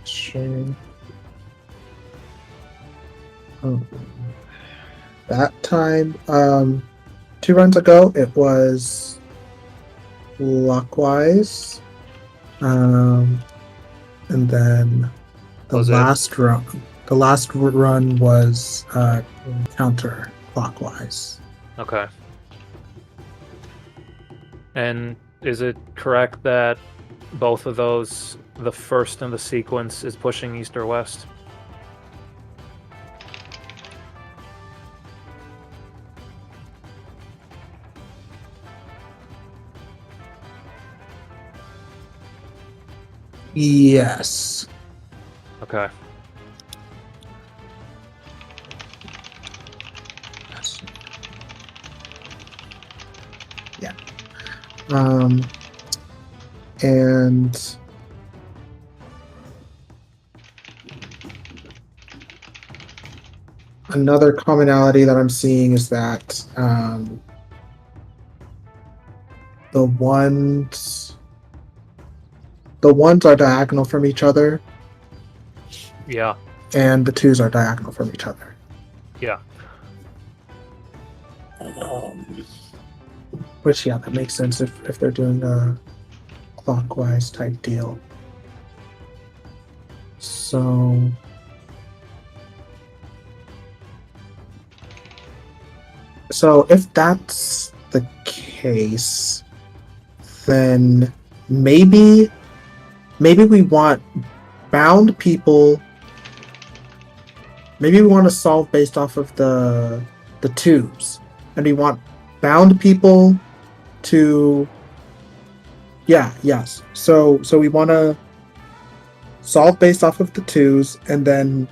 Sure. Oh. That time, 2 runs ago, it was clockwise. And then the Was it? last run was counterclockwise. Okay. And is it correct that both of those, the first in the sequence, is pushing east or west? Yes. Okay. Yeah. And another commonality that I'm seeing is that the ones are diagonal from each other, Yeah. and the 2s are diagonal from each other. Yeah. Which, yeah, that makes sense if they're doing a clockwise type deal. So if that's the case, then maybe we want bound people. Maybe we want to solve based off of the 2s, and we want bound people to. Yeah. Yes. So we want to solve based off of the 2s, and then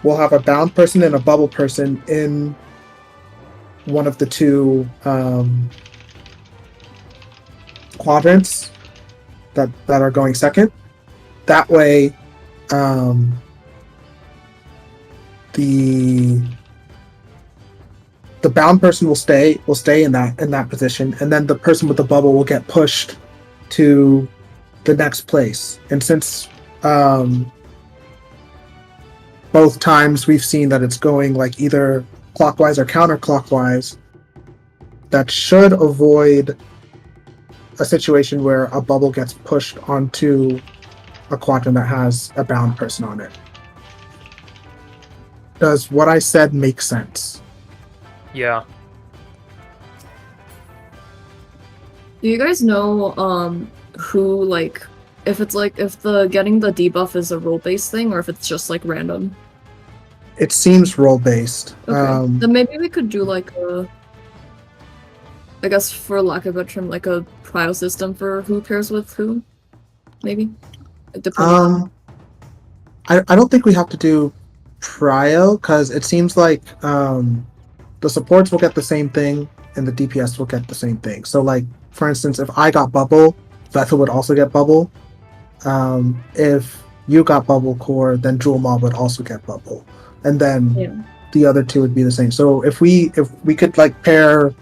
we'll have a bound person and a bubble person in one of the 2 quadrants that are going second. That way, the bound person will stay in that position, and then the person with the bubble will get pushed to the next place. And since both times we've seen that it's going like either clockwise or counterclockwise, that should avoid a situation where a bubble gets pushed onto a quadrant that has a bound person on it. Does what I said make sense? Yeah. Do you guys know who, like, if it's like if the getting the debuff is a role-based thing or if it's just like random? It seems role-based. Okay. Then maybe we could do like a, I guess for lack of a term, like a prio system for who pairs with who, maybe. I don't think we have to do prio, because it seems like the supports will get the same thing and the DPS will get the same thing. So, like, for instance, if I got bubble, Vethel would also get bubble. If you got bubble core, then Jewel Mob would also get bubble, and then the other 2 would be the same. So if we could like pair,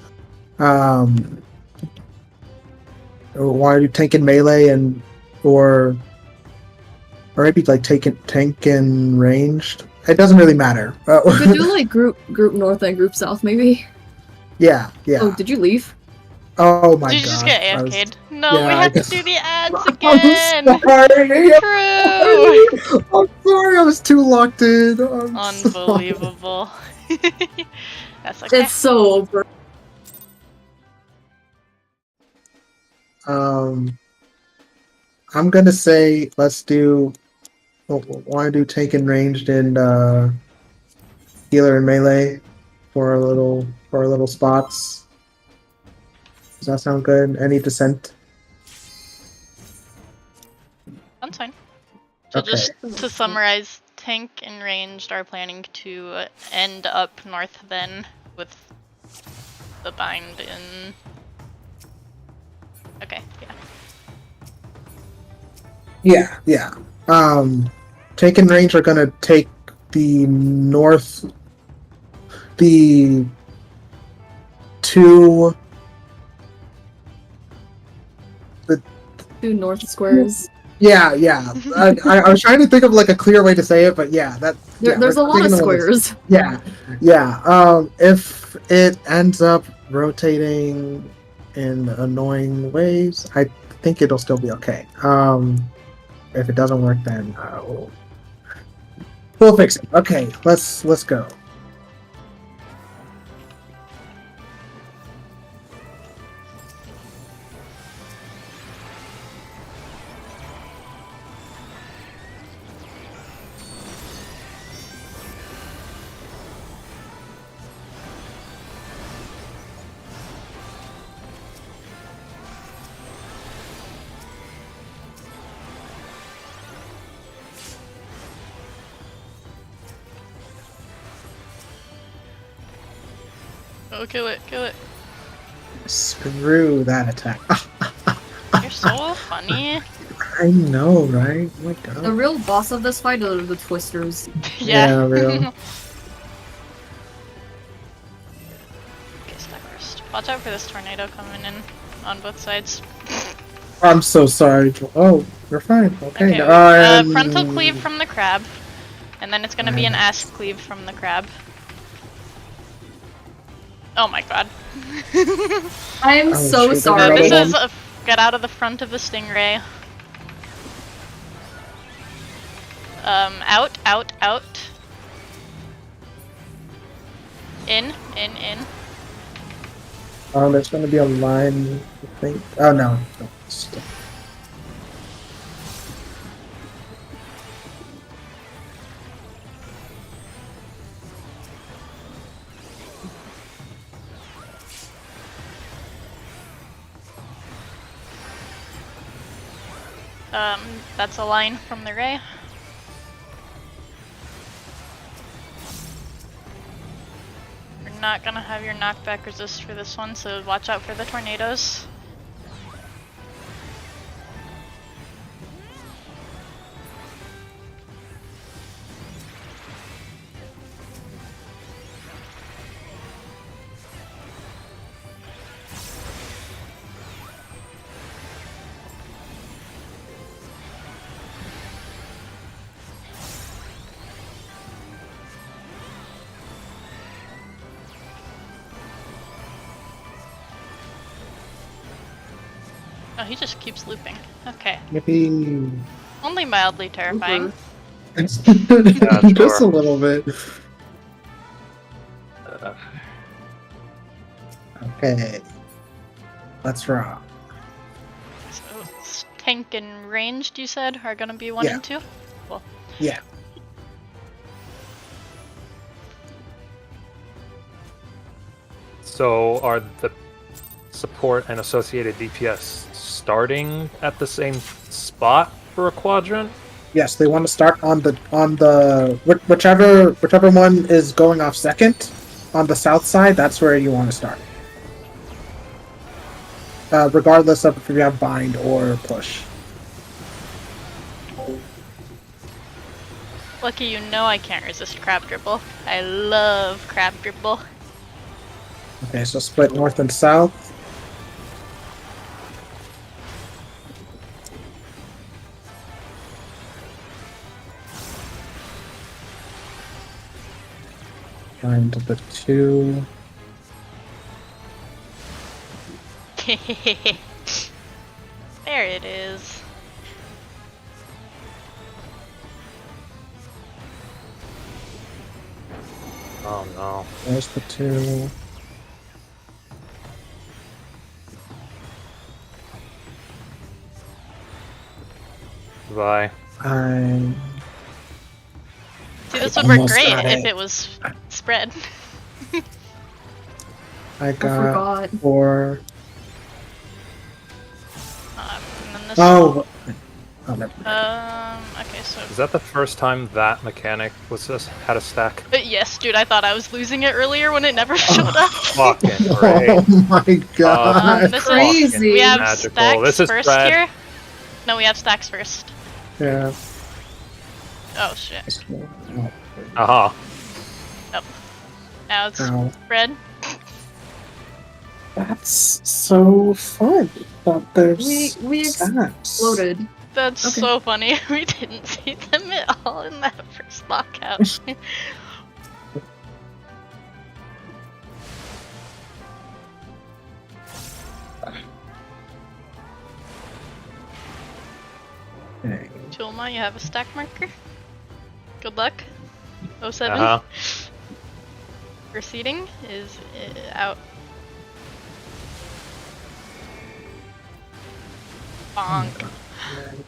why do tank and melee or maybe like tank and ranged. It doesn't really matter. We could do like group north and group south, maybe. Yeah. Oh, did you leave? Oh my god. Did you just get AFK'd? No, yeah, we have to do the ads again! I'm sorry. True! I'm sorry, I was too locked in. Unbelievable. That's okay. It's so over. I'm gonna say let's do. Want to do tank and ranged and healer and melee for our little spots. Does that sound good? Any dissent? That's fine. So Okay. just to summarize, tank and ranged are planning to end up north then with the bind in... Okay, yeah. Yeah. Tank and range are gonna take the north, the 2 2 north squares. Yeah, yeah. I was trying to think of like a clear way to say it, but yeah, that. There's a lot of squares. Yeah, yeah. If it ends up rotating in annoying ways, I think it'll still be okay. If it doesn't work, then we'll fix it. Okay, let's go. Oh, kill it, kill it. Screw that attack. You're so funny. I know, right? Oh my The god. real boss of this fight are the twisters. Yeah, real. Okay, stack first. Watch out for this tornado coming in on both sides. I'm so sorry. Oh, we're fine. Okay. Frontal cleave from the crab. And then it's gonna be an ass cleave from the crab. Oh my god. I'm Oh, so shoot, sorry. This Another is one? get out of the front of the stingray. Out, out, out. In. There's gonna be a line, I think. Oh no. No, stop. That's a line from the ray. You're not gonna have your knockback resist for this one, so watch out for the tornadoes. Oh, he just keeps looping. Okay. Yippee. Only mildly terrifying. Just sure. a little bit. Okay. Let's rock. So, tank and ranged, you said, are gonna be 1 Yeah. and 2? Cool. Yeah. So are the support and associated DPS starting at the same spot for a quadrant? Yes, they want to start on the whichever one is going off second on the south side. That's where you want to start. Regardless of if you have bind or push. Lucky you know I can't resist crab dribble. I love crab dribble. Okay, so split north and south. Find the 2. There it is. Oh no. There's the 2. Bye. I See, this would work almost great got if it. it was spread. I got forgot. 4. And then this Oh. Oh, never mind. okay, so... Is that the first time that mechanic was just had a stack? Yes, dude, I thought I was losing it earlier when it never showed up. Fucking great. Oh my god. This Crazy. is, we have Magical. stacks This is first Brad. here. No, we have stacks first. Yeah. Oh shit. Oh, Aha. Now it's ow. spread. That's so fun. But there's We stats. exploded. That's Okay. so funny. We didn't see them at all in that first lockout. Okay. Chulma, you have a stack marker? Good luck. 07. Uh-huh. Proceeding is out. Bonk.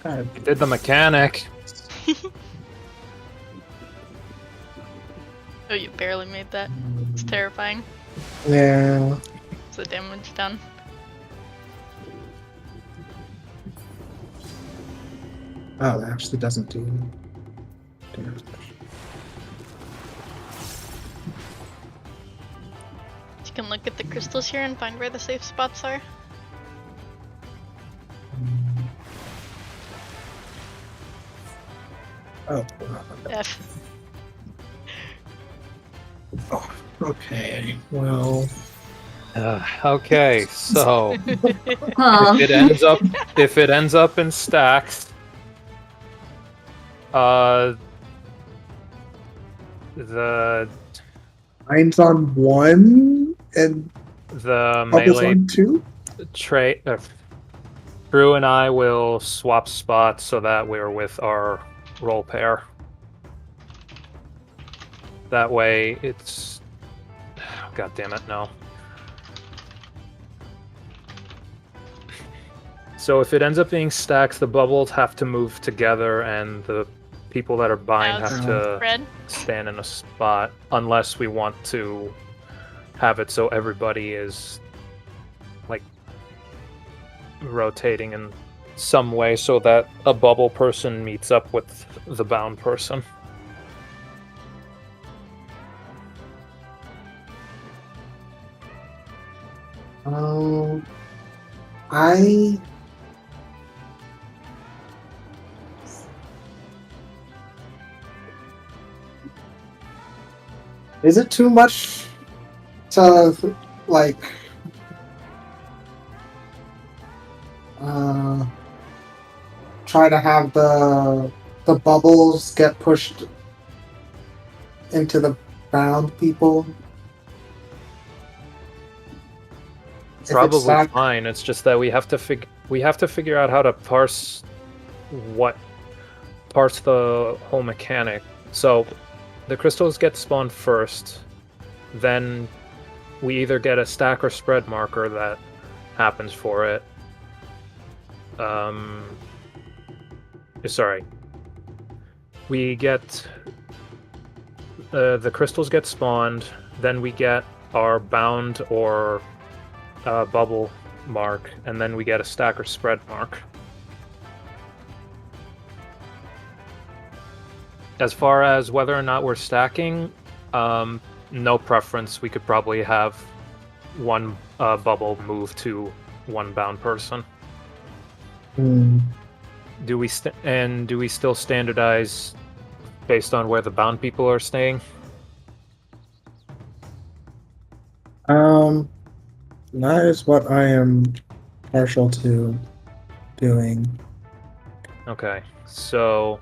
God. You did the mechanic. Oh, you barely made that. It's terrifying. Yeah. Is the damage done? Oh, it actually doesn't do. You can look at the crystals here and find where the safe spots are. Oh. F. Oh. Okay. Well. Okay, so Huh. if it ends up in stacks, the Mine's on 1 and the Bubbles melee on 2. Drew and I will swap spots so that we're with our role pair. That way, it's. God damn it, no. So if it ends up being stacks, the bubbles have to move together, and the people that are bind Now have it's to red. stand in a spot, unless we want to have it so everybody is like rotating in some way so that a bubble person meets up with the bound person. I. Is it too much to like try to have the bubbles get pushed into the bound people? If it's Probably stacked- fine. It's just that we have to figure out how to parse the whole mechanic. So the crystals get spawned first, then we either get a stack or spread marker that happens for it. Sorry. We get the crystals get spawned, then we get our bound or bubble mark, and then we get a stack or spread mark. As far as whether or not we're stacking, no preference. We could probably have one bubble move to one bound person. Do we still standardize based on where the bound people are staying? That is what I am partial to doing. Okay, so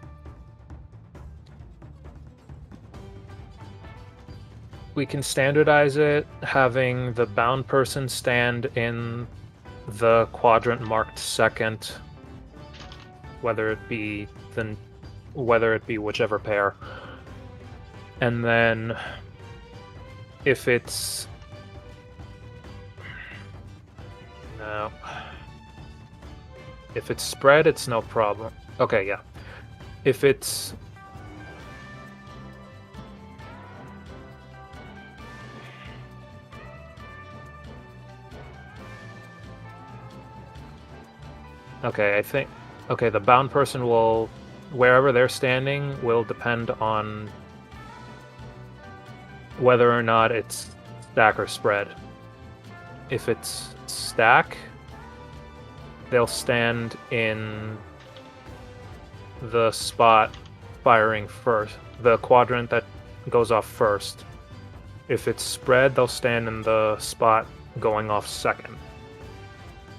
we can standardize it, having the bound person stand in the quadrant marked second, whether it be whichever pair, and then if it's if it's spread, it's no problem. Okay, yeah. If it's okay, I think the bound person will, wherever they're standing, will depend on whether or not it's stack or spread. If it's stack, they'll stand in the spot firing first, the quadrant that goes off first. If it's spread, they'll stand in the spot going off second.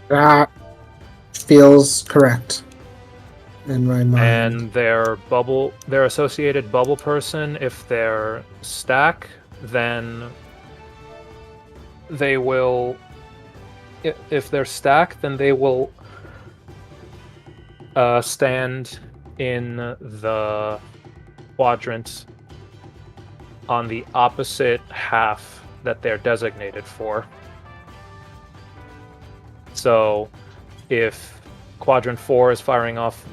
That feels correct in my mind. And their associated bubble person, if they're stack, then they will. If they're stack, then they will stand in the quadrant on the opposite half that they're designated for. So, if Quadrant 4 is firing off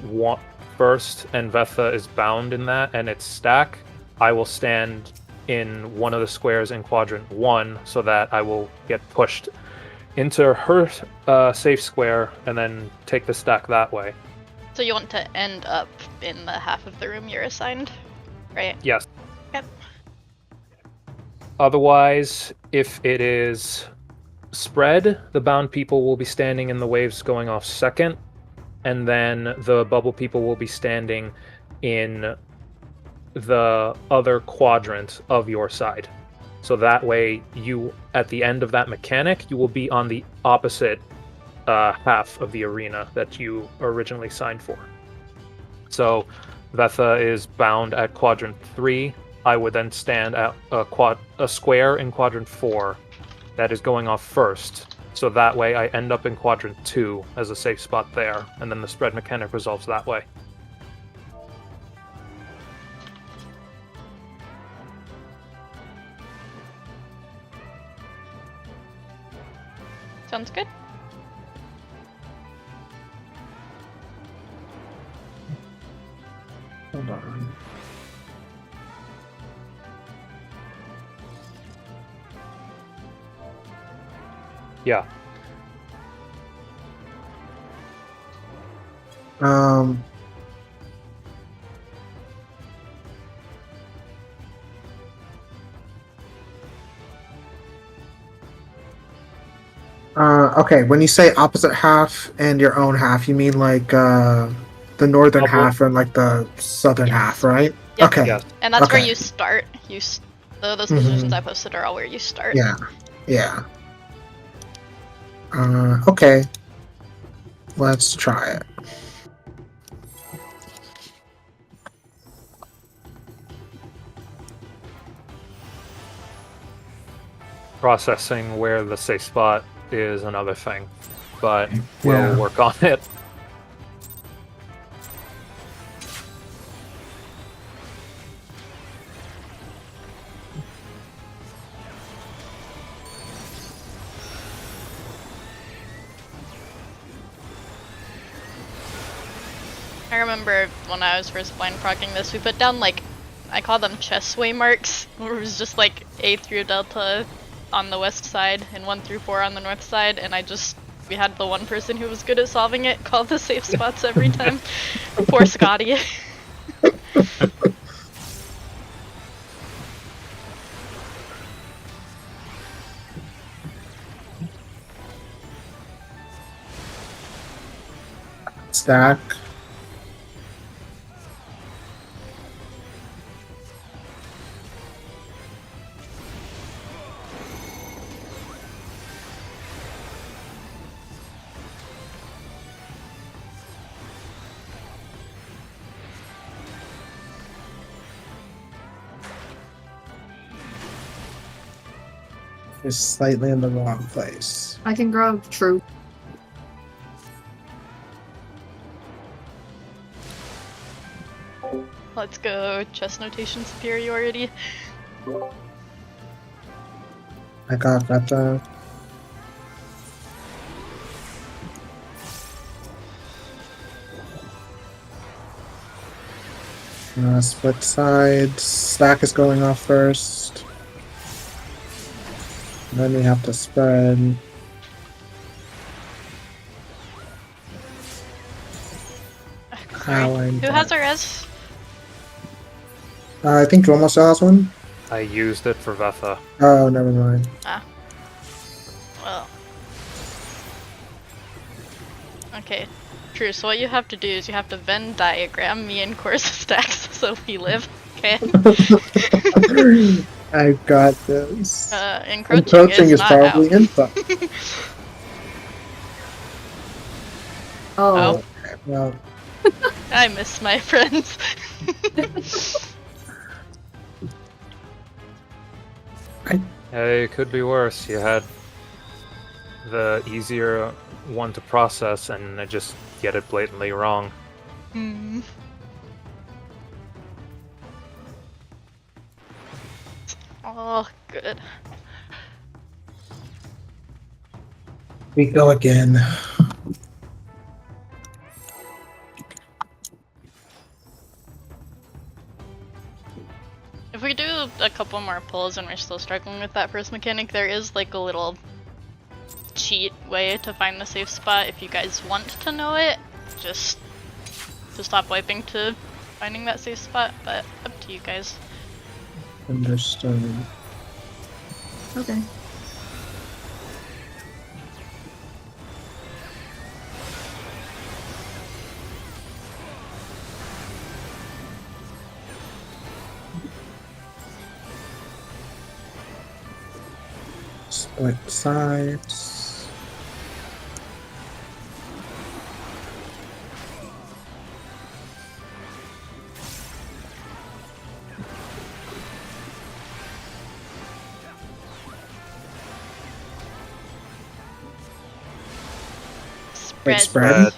first and Vetha is bound in that and it's stack, I will stand in one of the squares in Quadrant 1 so that I will get pushed into her safe square and then take the stack that way. So you want to end up in the half of the room you're assigned, right? Yes. Yep. Otherwise, if it is spread, the bound people will be standing in the waves going off second, and then the bubble people will be standing in the other quadrant of your side. So that way, you, at the end of that mechanic, you will be on the opposite half of the arena that you originally signed for. So Vetha is bound at Quadrant 3. I would then stand at a square in Quadrant 4 that is going off first. So that way I end up in Quadrant 2 as a safe spot there, and then the spread mechanic resolves that way. Sounds good. Hold on. Yeah. Okay, when you say opposite half and your own half, you mean like the northern Bubble. half and like the southern Yes. half, right? Yep. Okay. Yes. And that's where Okay. you start. Those Mhm. positions I posted are all where you start. Yeah. Yeah. Okay. Let's try it. Processing where the safe spot is another thing, but we'll Yeah. work on it. I remember when I was first blind proccing this, we put down like, I call them chest sway marks, where it was just like A through Delta on the west side and 1 through 4 on the north side, and we had the one person who was good at solving it call the safe spots every time. Poor Scotty. Stack. Is slightly in the wrong place. I can grab true. Let's go chest notation superiority. I got that. Split sides. Stack is going off first. Then we have to spread. Sorry. Who has a res? I think Dromo still has one. I used it for Vetha. Oh, never mind. Well. Okay. True, so what you have to do is you have to Venn diagram me and Corsa stacks so we live, okay? I got this. Encroaching Encroaching is not probably out. info. Oh, Well, I miss my friends. Hey, it could be worse. You had the easier one to process and just get it blatantly wrong. Hmm. Oh, good. we go again. If we do a couple more pulls and we're still struggling with that first mechanic, there is like a little cheat way to find the safe spot if you guys want to know it. Just to stop wiping to finding that safe spot, but up to you guys. Understood. okay. Split sides. Spread. Spread.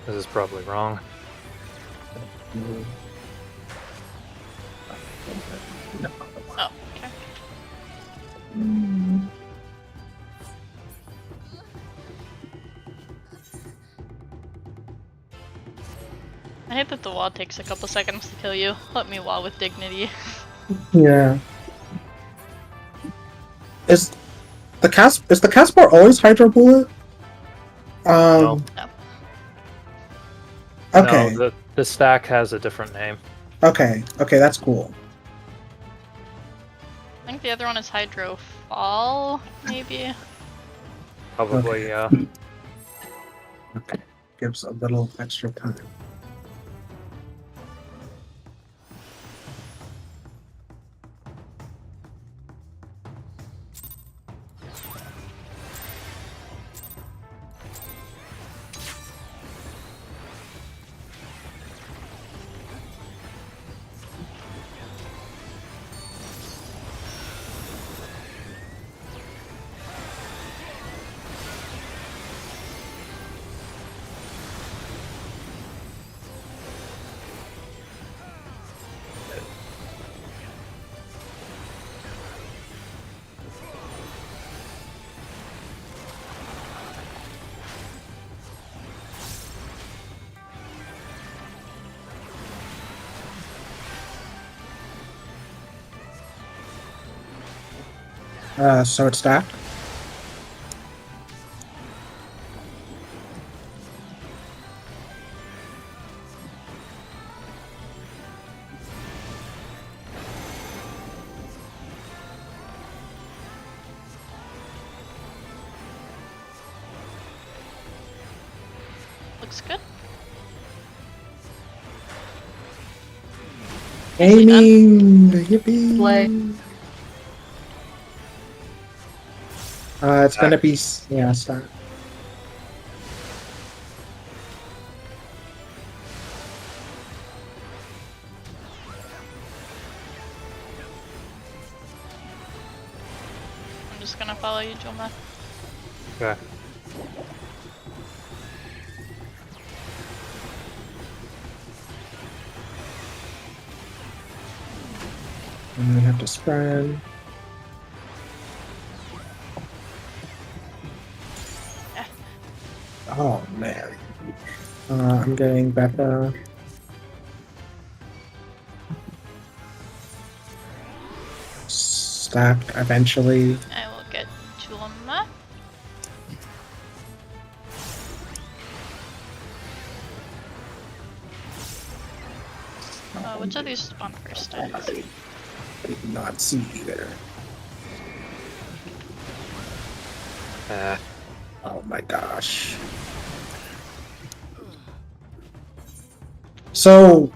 This is probably wrong. Oh, okay. Mm. I hate that the wall takes a couple seconds to kill you. Let me wall with dignity. Yeah. Is the Caspar always Hydro Bullet? No. No. Okay. No, the stack has a different name. Okay. Okay, that's cool. I think the other one is Hydro Fall, maybe? Probably, yeah. Okay. Gives a little extra time. So it's stacked. Looks good. Aiming! Yippee! Play. It's gonna be yeah, stacked. I'm just gonna follow you, Joma. Okay. And we have to spread. Oh man. I'm getting Becca. Stacked eventually. I will get Joma. Which of these spawn first? I did not see either. Oh my gosh. So,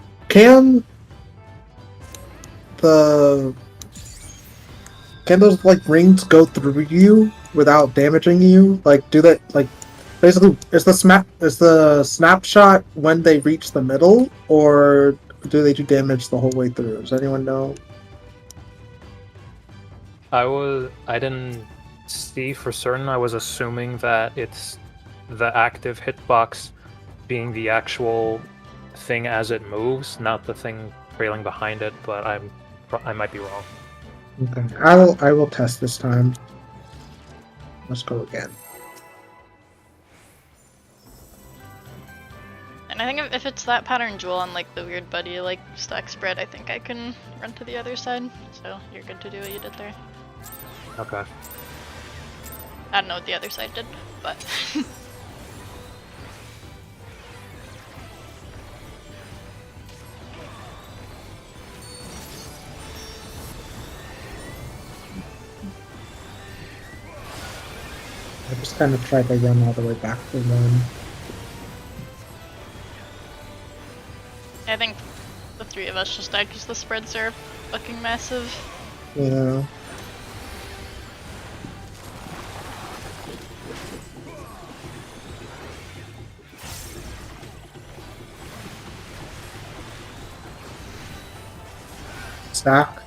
the can those like rings go through you without damaging you? Like, do that like basically is the snapshot when they reach the middle, or do they do damage the whole way through? Does anyone know? I didn't see for certain. I was assuming that it's the active hitbox being the actual thing as it moves, not the thing trailing behind it. But I might be wrong. Okay, I will test this time. Let's go again. And I think if it's that pattern jewel on like the weird buddy like stack spread, I think I can run to the other side. So you're good to do what you did there. Okay. I don't know what the other side did, but I just kind of tried to run all the way back to one. I think the three of us just died because the spreads are fucking massive. Yeah. Stack.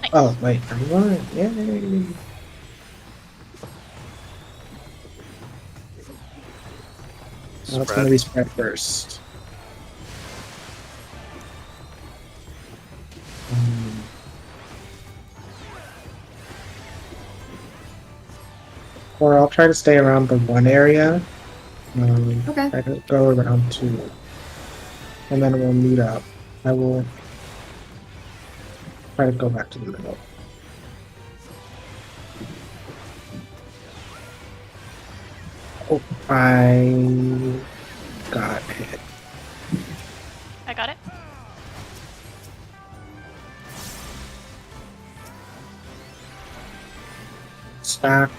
Nice. Oh wait, I won! Yay! Oh, it's gonna be spread first. Or I'll try to stay around the one area. Okay. Try to go around two. And then we'll meet up. I will try to go back to the middle. Oh, I got hit. I got it. Stack.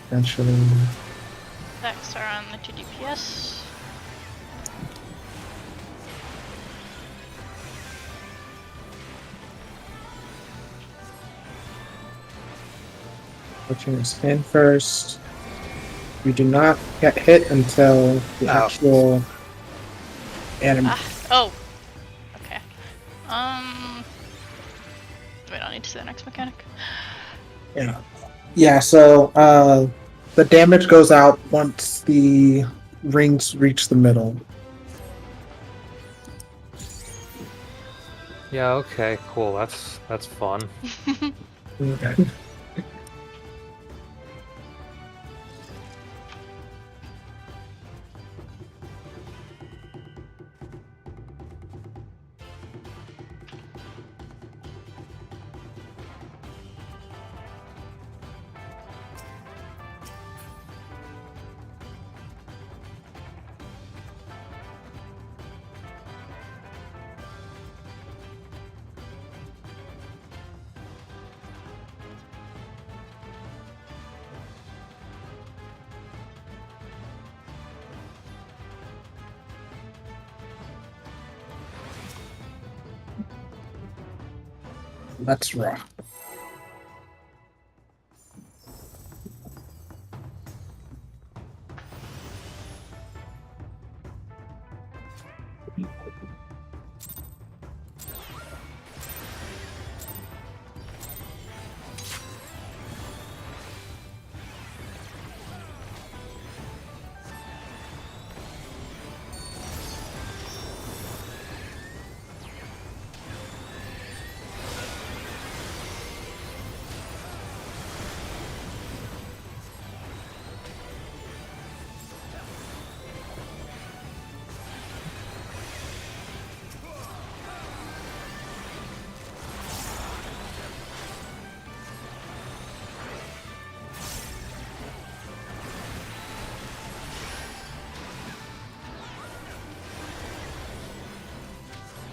Eventually. Stacks are on the 2 DPS. Switching us in first. We do not get hit until the actual enemy. Oh. Okay. Wait, I'll need to see the next mechanic. Yeah, so the damage goes out once the rings reach the middle. Yeah. Okay. Cool. That's fun. Okay. Let's rock.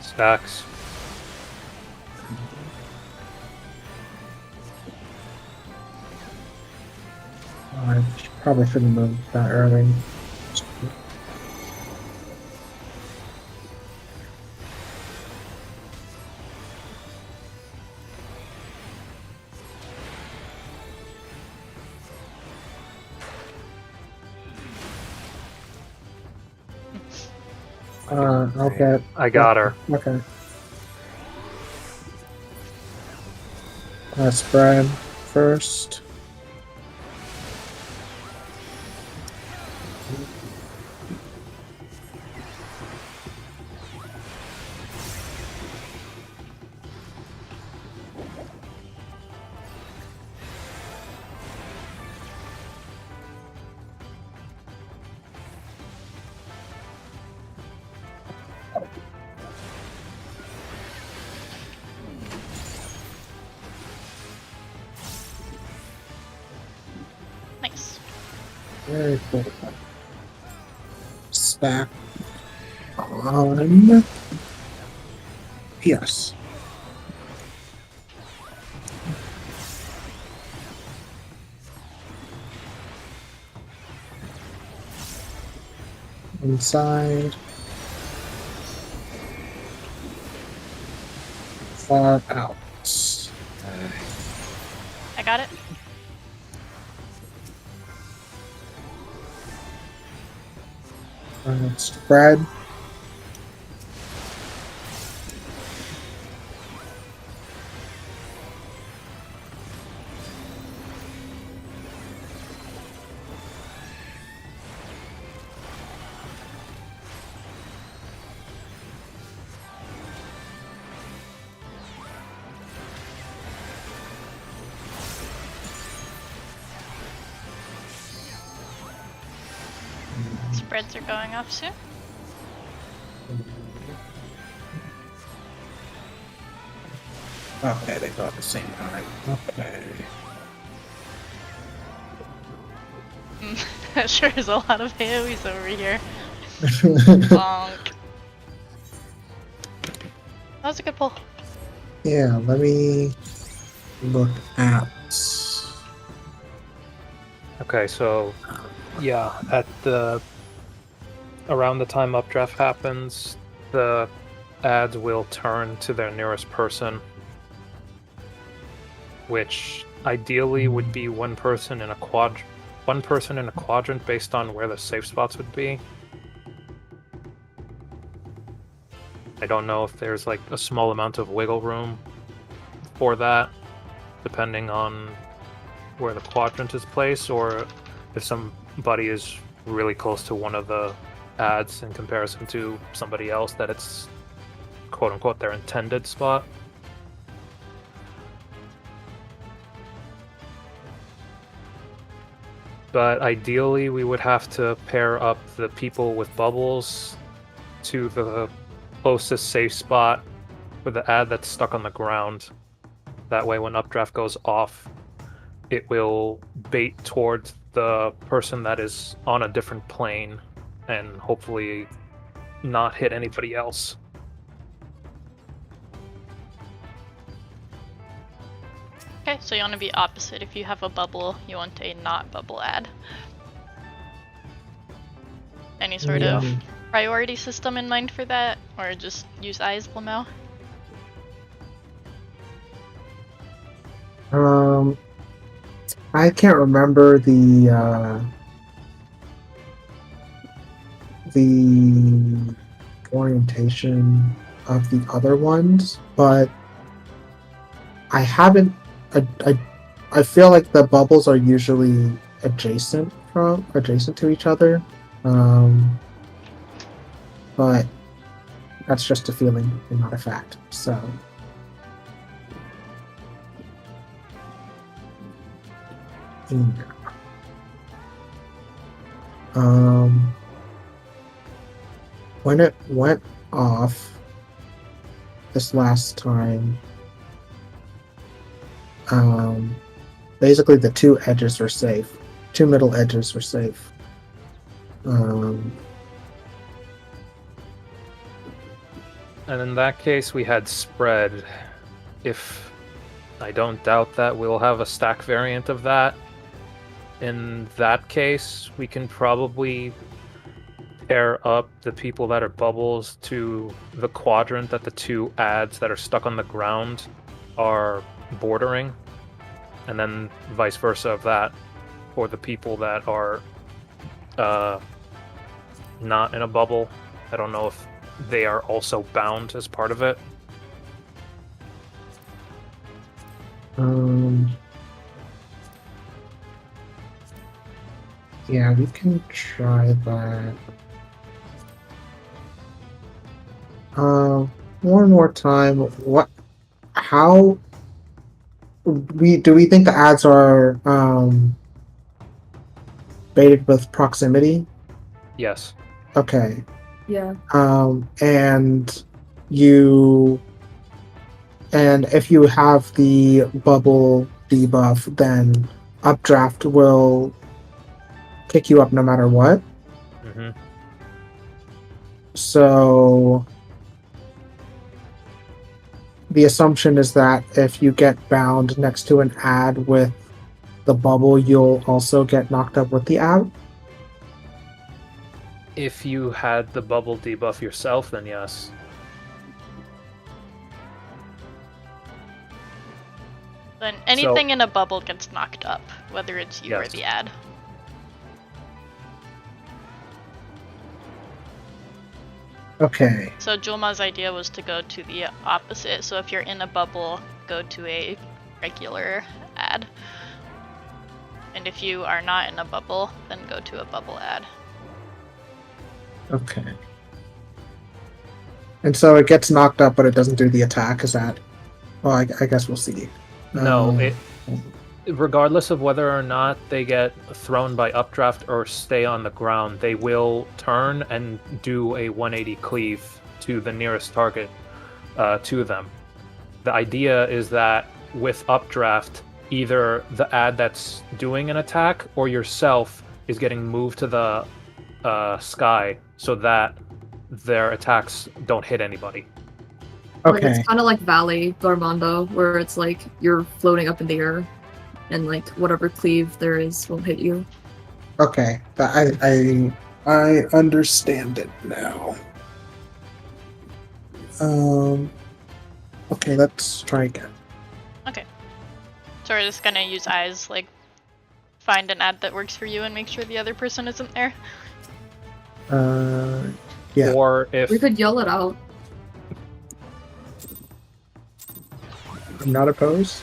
Stacks. I probably shouldn't move that early. I'll get. I got her. Okay. Spread first. Nice. Very cool. Stack on. Yes. Inside. Far out. I got it. Spread. Spreads are going off soon. Okay, they go at the same time. Okay. That sure is a lot of AoEs over here. Bonk. That was a good pull. Yeah, let me look at. Okay, so yeah, at the around the time updraft happens, the ads will turn to their nearest person, which ideally would be one person in a quadrant based on where the safe spots would be. I don't know if there's like a small amount of wiggle room for that, depending on where the quadrant is placed, or if somebody is really close to one of the ads in comparison to somebody else, that it's quote unquote their intended spot. But ideally, we would have to pair up the people with bubbles to the closest safe spot for the ad that's stuck on the ground. That way, when updraft goes off, it will bait towards the person that is on a different plane and hopefully not hit anybody else. Okay, so you want to be opposite. If you have a bubble, you want a not bubble ad. Any sort of priority system in mind for that, or just use eyes, Blamel? I can't remember the orientation of the other ones, but I haven't. I feel like the bubbles are usually adjacent to each other, but that's just a feeling and not a fact. So. When it went off this last time, basically the two edges were safe. Two middle edges were safe. And in that case, we had spread. If I don't doubt that we'll have a stack variant of that. In that case, we can probably pair up the people that are bubbles to the quadrant that the two ads that are stuck on the ground are bordering, and then vice versa of that for the people that are not in a bubble. I don't know if they are also bound as part of it. Yeah, we can try that. One more time. What? How? Do we think the ads are baited with proximity? Yes. Okay. Yeah. And you, and if you have the bubble debuff, then updraft will kick you up no matter what. Mm-hmm. So the assumption is that if you get bound next to an ad with the bubble, you'll also get knocked up with the ad. If you had the bubble debuff yourself, then yes. Then anything in a bubble gets knocked up, whether it's you or Yes. the ad. Okay. So Julma's idea was to go to the opposite. So if you're in a bubble, go to a regular ad. And if you are not in a bubble, then go to a bubble ad. Okay. And so it gets knocked up, but it doesn't do the attack. Is that? Well, I guess we'll see. No, regardless of whether or not they get thrown by updraft or stay on the ground, they will turn and do a 180 cleave to the nearest target to them. The idea is that with updraft, either the ad that's doing an attack or yourself is getting moved to the sky so that their attacks don't hit anybody. Like, Okay. it's kind of like Valley Dormando, where it's like you're floating up in the air, and like whatever cleave there is won't hit you. Okay. I understand it now. Okay, let's try again. Okay. So we're just gonna use eyes, like find an ad that works for you and make sure the other person isn't there. Yeah. Or if We could yell it out. I'm not opposed.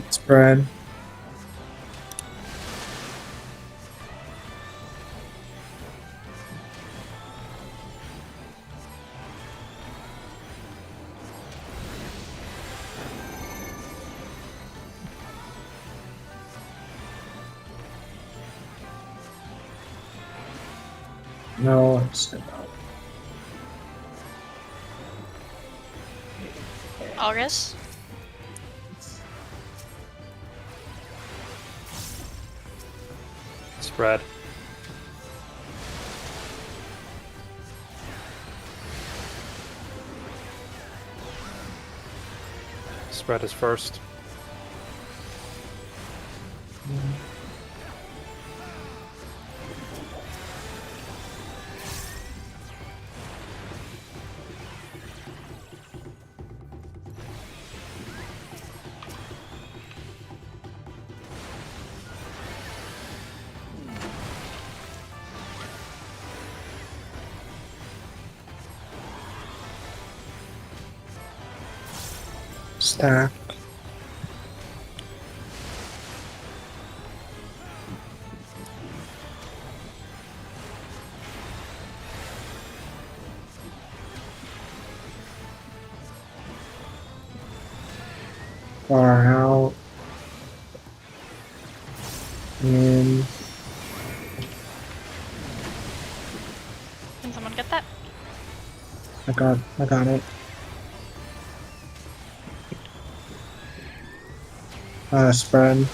Spread. No, it's not. August? spread. Spread is first. Stack. far out. And Can someone get that? I got it. Spread.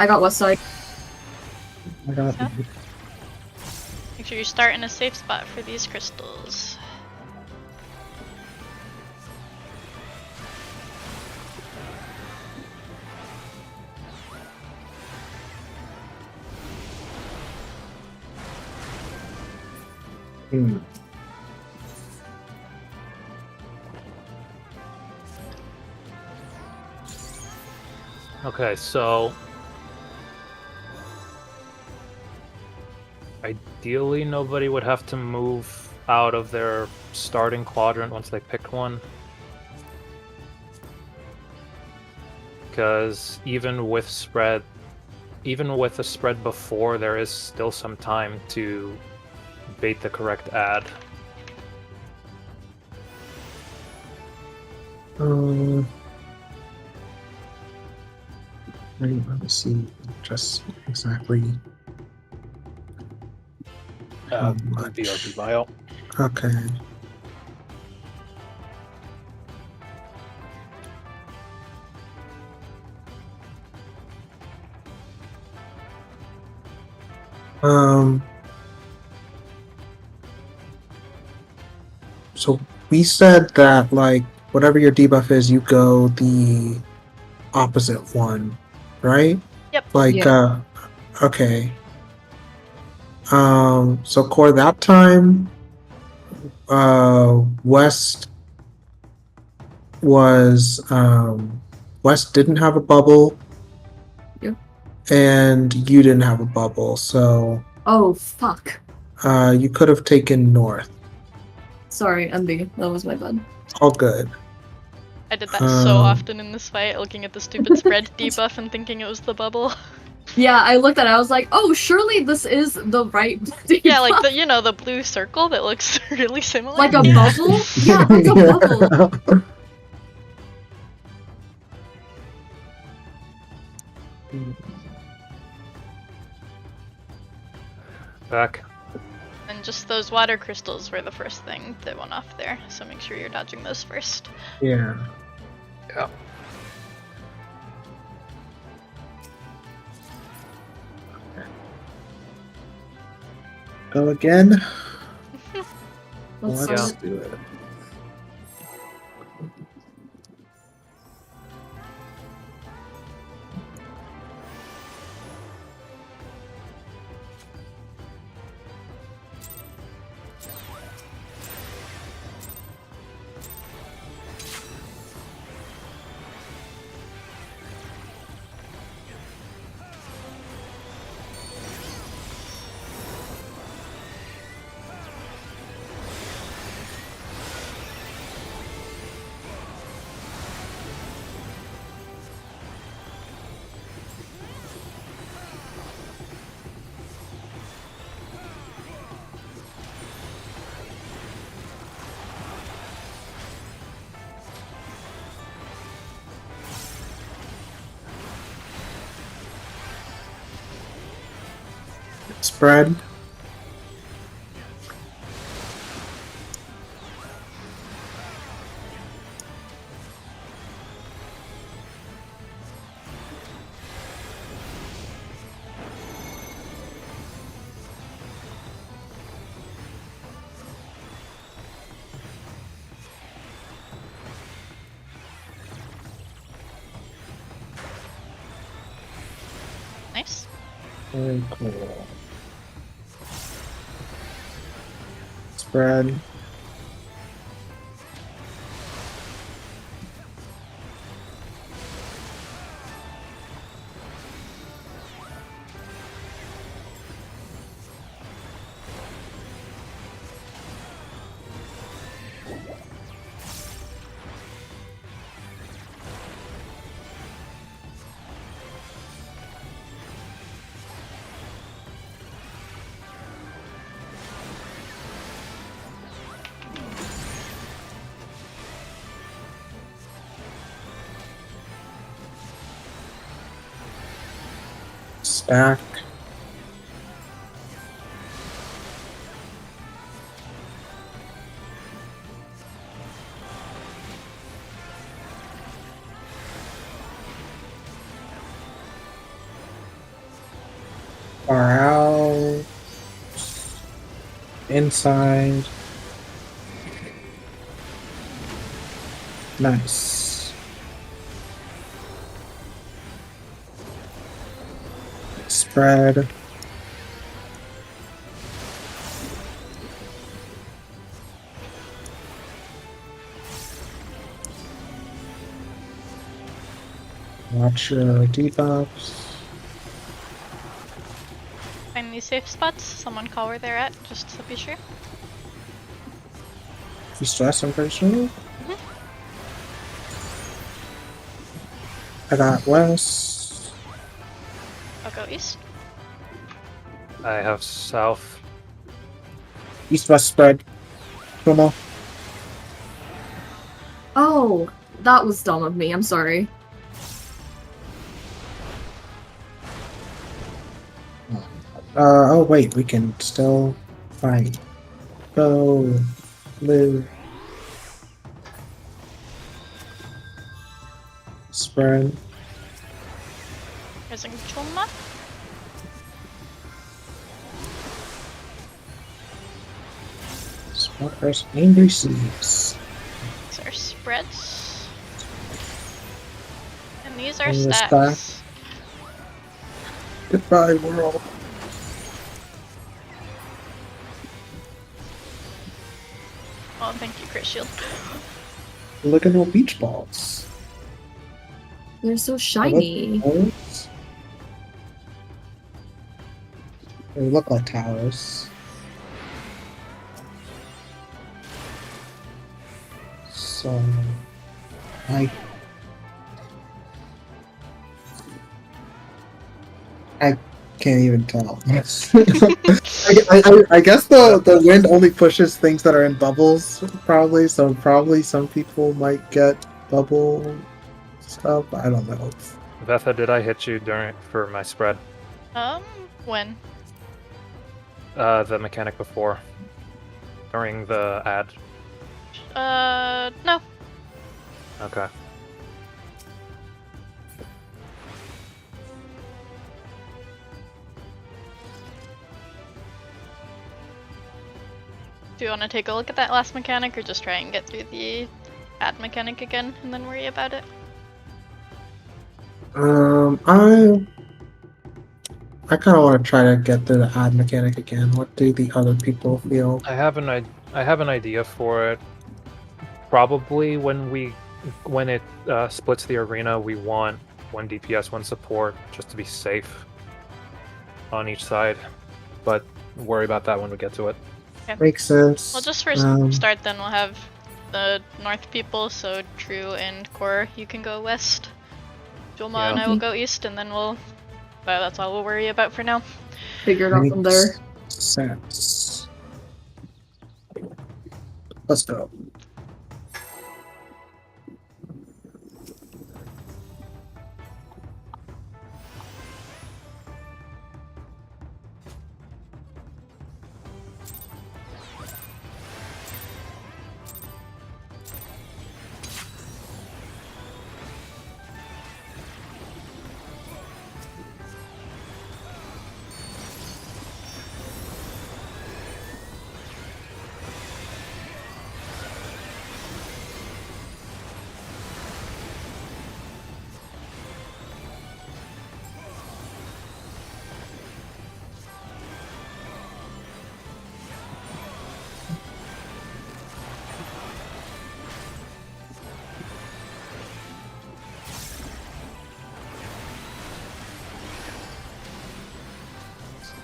I got west side. I got So? Make sure you start in a safe spot for these crystals. Hmm. Okay, so ideally nobody would have to move out of their starting quadrant once they picked one. Because even with a spread before, there is still some time to bait the correct ad. Let me see just exactly how much. BRB bio. Okay. So we said that like whatever your debuff is, you go the opposite one, right? Yep. Like Yeah. okay. So core that time, West was West didn't have a bubble. Yeah. And you didn't have a bubble, so Oh, fuck. you could have taken North. Sorry, MB. That was my bad. All good. I did that so often in this fight, looking at the stupid spread debuff and thinking it was the bubble. Yeah, I looked at it. I was like, oh, surely this is the right Yeah, like debuff. the blue circle that looks really similar. Like a bubble? Yeah, like a bubble. Back. And just those water crystals were the first thing that went off there, so make sure you're dodging those first. Yeah. Yeah. Go again. Let's Yeah. do it. Spread. Nice. Very cool. Spread. Stack. Far out. Inside. Nice. Spread. Watch your debuffs. Find these safe spots. Someone call where they're at, just to be sure. If you stress, I'm pretty sure. I got west. I'll go east. I have south. East-west spread. Come on. Oh, that was dumb of me. I'm sorry. Oh wait, we can still fight. Go. Live. Spread. There's a Chulma. Sparkers. Angry Seas. These are spreads. And these are And the stacks. stack. Goodbye, world. Oh, thank you, Crit Shield. Look at no beach balls. They're so shiny. Towers? They look like towers. So, I can't even tell. I guess the wind only pushes things that are in bubbles, probably. So probably some people might get bubble stuff. I don't know. Vetha, did I hit you for my spread? When? The mechanic before. During the ad. No. Okay. Do you want to take a look at that last mechanic, or just try and get through the ad mechanic again, and then worry about it? I kind of want to try to get through the ad mechanic again. What do the other people feel? I have an idea for it. Probably when it splits the arena, we want one DPS, one support, just to be safe on each side. But worry about that when we get to it. Okay. Makes sense. Well, just for start, then we'll have the north people, so True and Core, you can go west. Julma and I will go east, and then that's all we'll worry about for now. Figure it out from there. Sense. Let's go.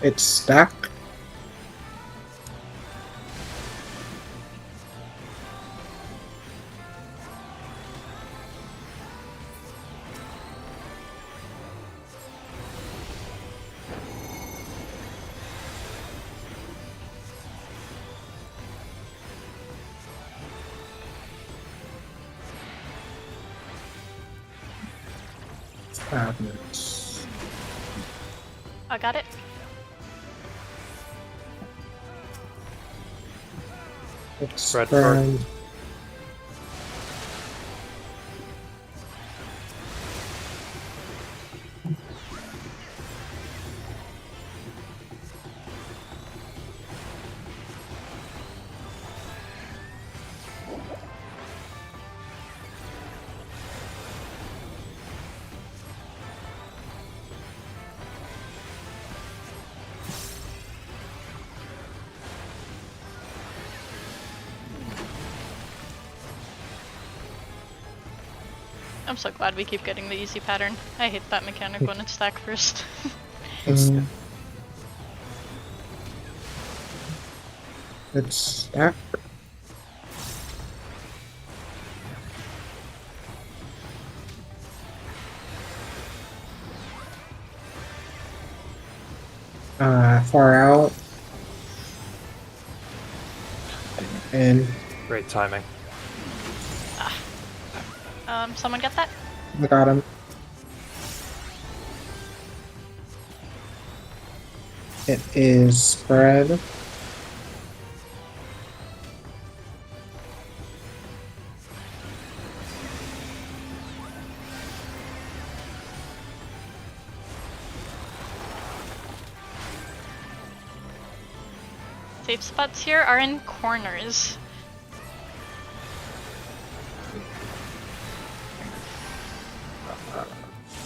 It's stack. Cabinets. I got it. Expand. Redford. I'm so glad we keep getting the easy pattern. I hate that mechanic when it's stack first. Mm. It's that. Far out. And Great timing. Someone get that? I got him. It is spread. Safe spots here are in corners.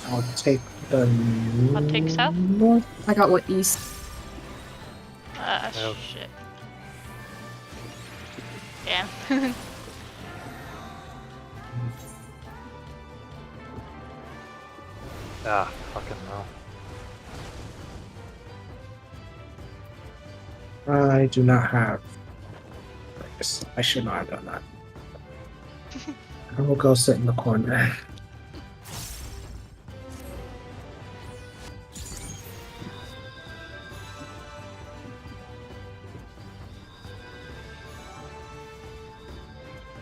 I'll take the I'll take south. north. I got what east. Nope. Shit. Yeah. Ah, fucking hell. I do not have. I should not have done that. I will go sit in the corner.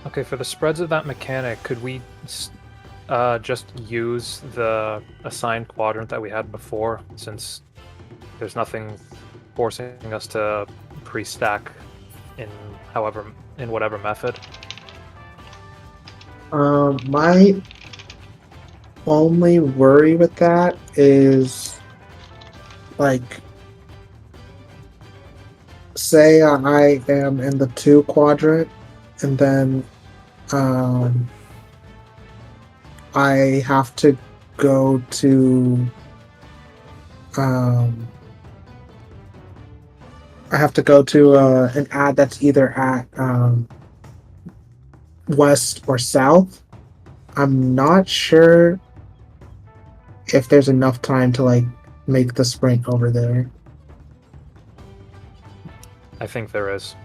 Okay, for the spreads of that mechanic, could we just use the assigned quadrant that we had before, since there's nothing forcing us to pre-stack in whatever method? My only worry with that is, like, say I am in the 2 quadrant, and then I have to go to an ad that's either at west or south. I'm not sure if there's enough time to like make the sprint over there. I think there is.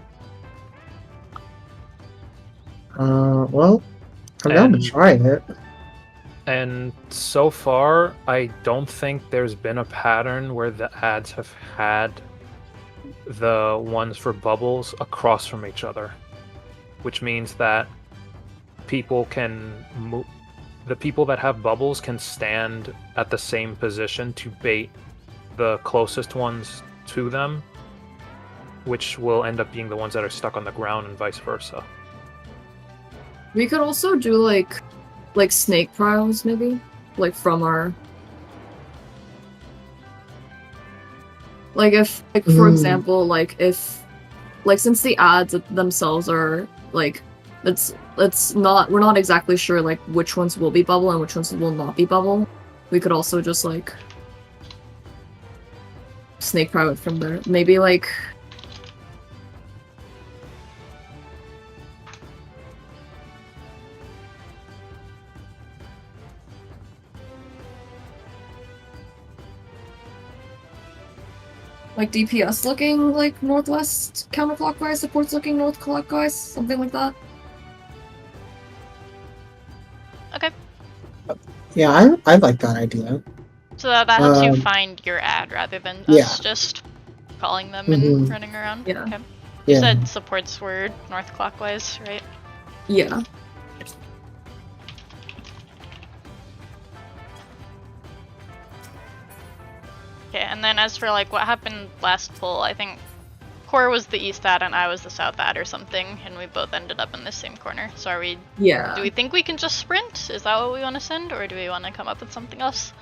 Well, I'm down to And- try it. And so far, I don't think there's been a pattern where the ads have had the ones for bubbles across from each other, which means that people can move. The people that have bubbles can stand at the same position to bait the closest ones to them, which will end up being the ones that are stuck on the ground and vice versa. We could also do like snake trials, maybe, like from our. Like if, like for example, like if, like since the ads themselves are like, it's not, we're not exactly sure like which ones will be bubble and which ones will not be bubble. We could also just like snake trial it from there. Maybe like. Like DPS looking like northwest counterclockwise, supports looking north clockwise, something like that. Okay. Yeah, I like that idea. So that helps you find your ad rather than us just calling them and running around. Yeah. Okay. Yeah. You said supports were north clockwise, right? Yeah. Okay, and then as for like what happened last pull, I think Core was the east ad and I was the south ad or something, and we both ended up in the same corner. So are we? Yeah. Do we think we can just sprint? Is that what we want to send, or do we want to come up with something else?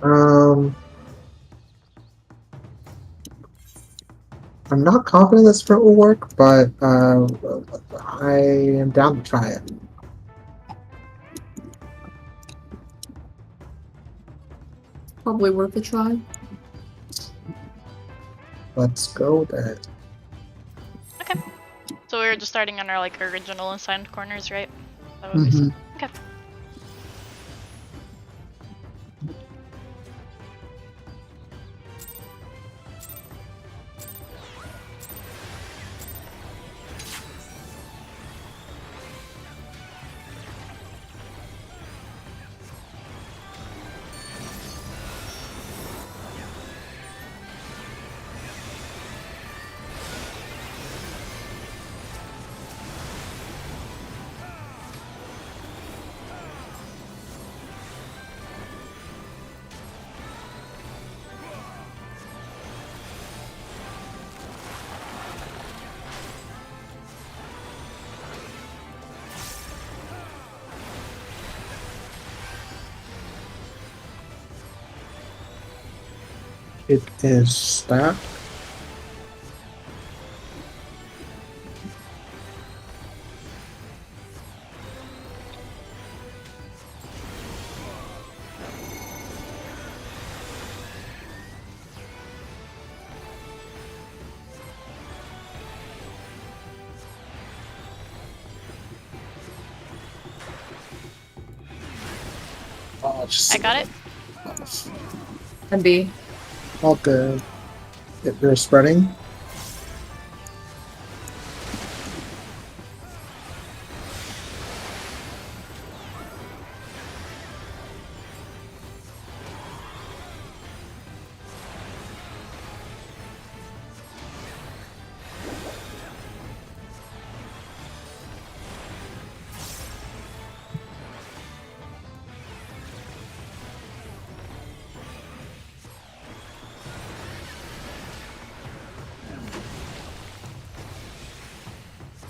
I'm not confident this sprint will work, but I am down to try it. Probably worth a try. Let's go then. Okay. So we were just starting on our like original assigned corners, right? Is that what we said? Okay. It is that. Oh, I got it. And B. All good. They're spreading.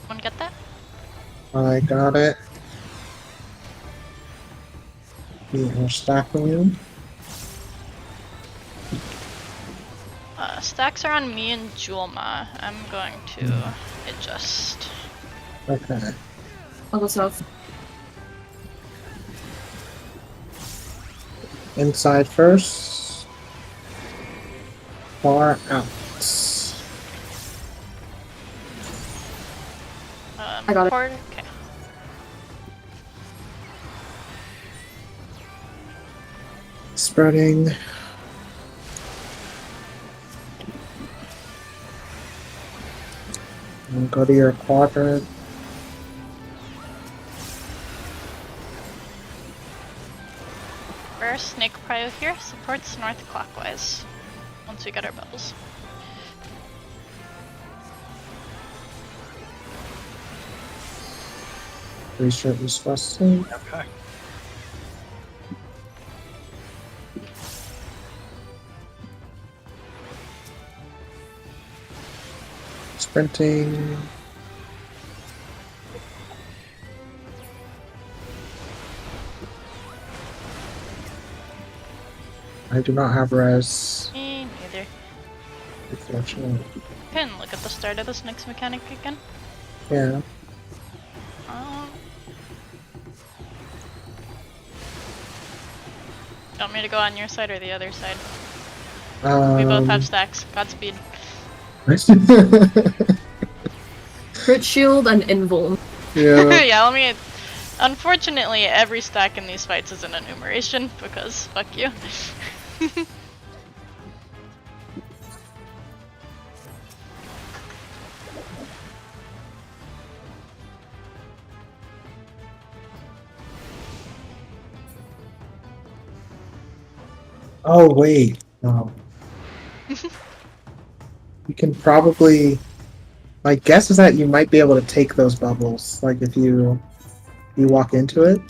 Someone get that? I got it. We are stacking you. Stacks are on me and Julma. I'm going to adjust. Okay. I'll go south. Inside first. Far out. I got it. Okay. Spreading. And go to your quadrant. Rare snake prio here supports north clockwise. Once we get our bubbles. Research is busting. Okay. Sprinting. I do not have res. Me neither. Unfortunately. Can look at the start of this next mechanic again. Yeah. You want me to go on your side or the other side? We both have stacks. Godspeed. Crit shield and invuln. Yeah. Yeah, let me. Unfortunately, every stack in these fights is an enumeration because fuck you. Oh wait. No. You can probably. My guess is that you might be able to take those bubbles, like if you walk into it.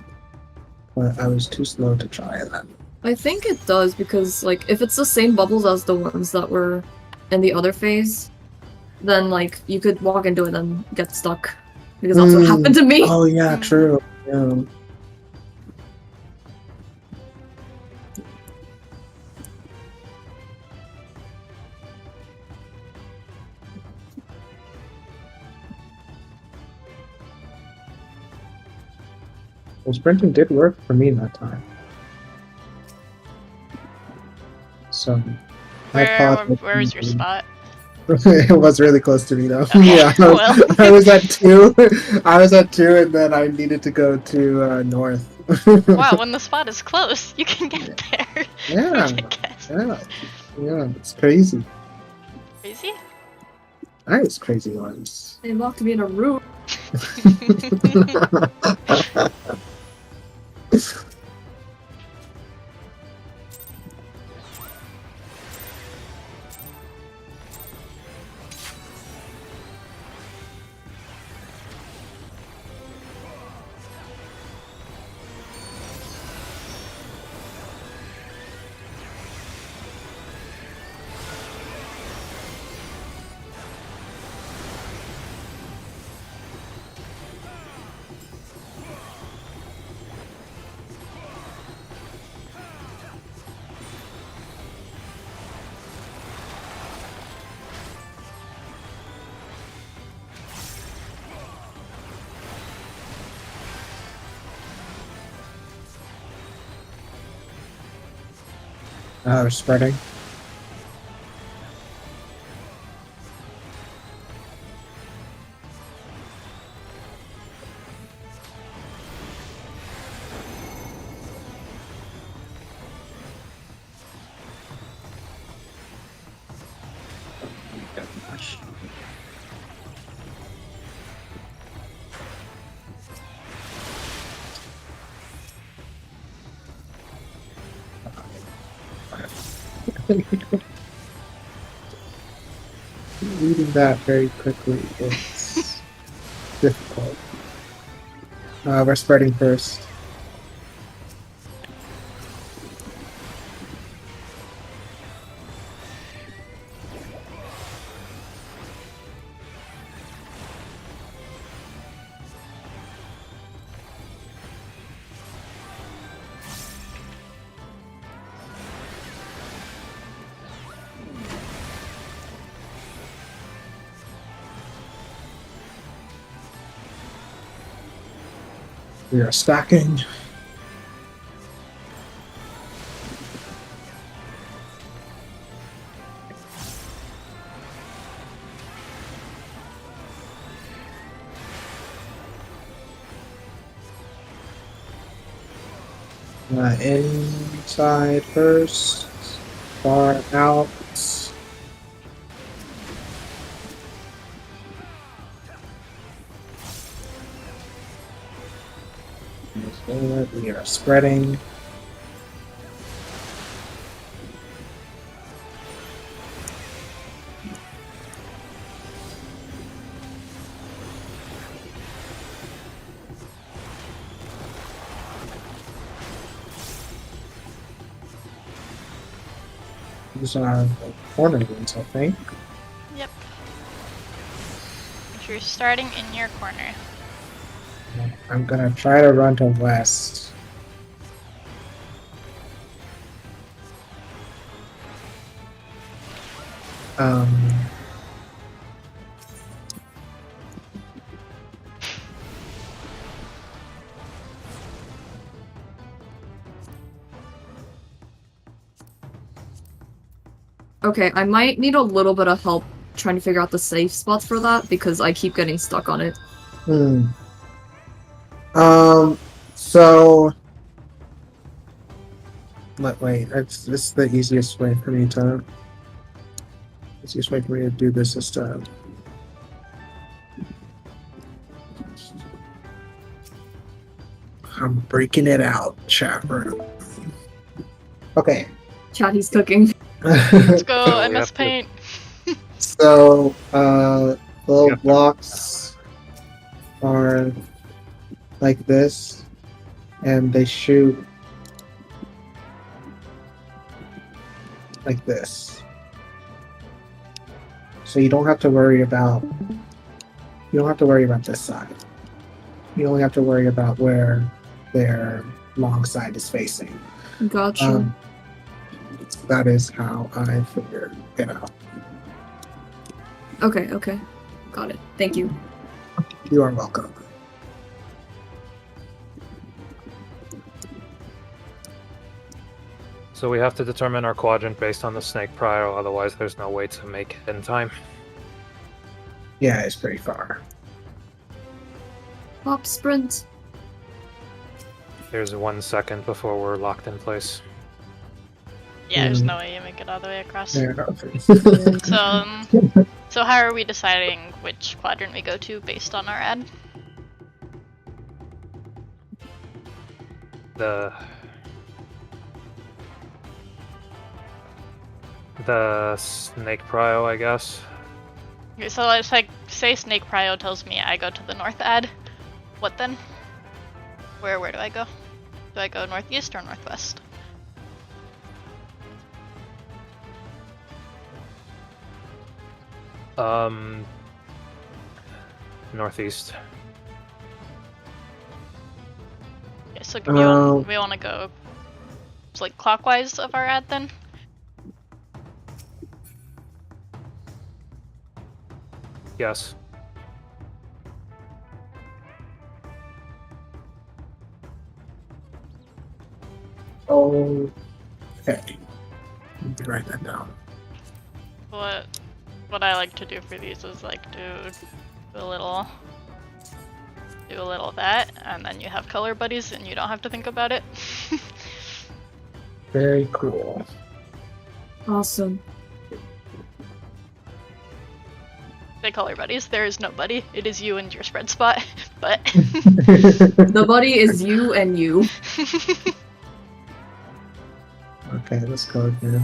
But I was too slow to try that. I think it does because like if it's the same bubbles as the ones that were in the other phase, then like you could walk into it and get stuck. Because that's what happened to me. Oh yeah, Mm. true. Yeah. Well, sprinting did work for me that time. So I paused. Where was your spot? It was really close to me though. Okay, Yeah, well. I was at 2. I was at 2, and then I needed to go to north. Wow, when the spot is close, you can get there. Yeah, I guess. yeah, it's crazy. Crazy? Nice, crazy ones. They locked me in a room. They're spreading. Reading that very quickly is difficult. We're spreading first. We are stacking. Inside first, far out. We are spreading. These are the corner ones, I think. Yep. If you're starting in your corner. I'm gonna try to run to west. Okay, I might need a little bit of help trying to figure out the safe spots for that because I keep getting stuck on it. So wait, this is the easiest way for me to do this is to I'm breaking it out, chat room. Okay. Chat, he's cooking. Let's go, So we MS have to- Paint. So little blocks are like this, and they shoot like this. So you don't have to worry about this side. You only have to worry about where their long side is facing. Gotcha. That is how I figured it out. Okay. Got it. Thank you. You are welcome. So we have to determine our quadrant based on the snake prio, otherwise there's no way to make it in time. Yeah, it's pretty far. Hop sprint. There's 1 second before we're locked in place. Yeah, there's no way you make it all the way across. Fair enough. So how are we deciding which quadrant we go to based on our ad? The snake prio, I guess. Okay, so it's like, say snake prio tells me I go to the north ad. What then? Where do I go? Do I go northeast or northwest? Northeast. Okay, so we want to go like clockwise of our ad then? Yes. Okay. Let me write that down. What I like to do for these is like do a little of that, and then you have color buddies and you don't have to think about it. Very cool. Awesome. Say color buddies, there is no buddy. It is you and your spread spot, but The buddy is you and you. Okay, let's go again.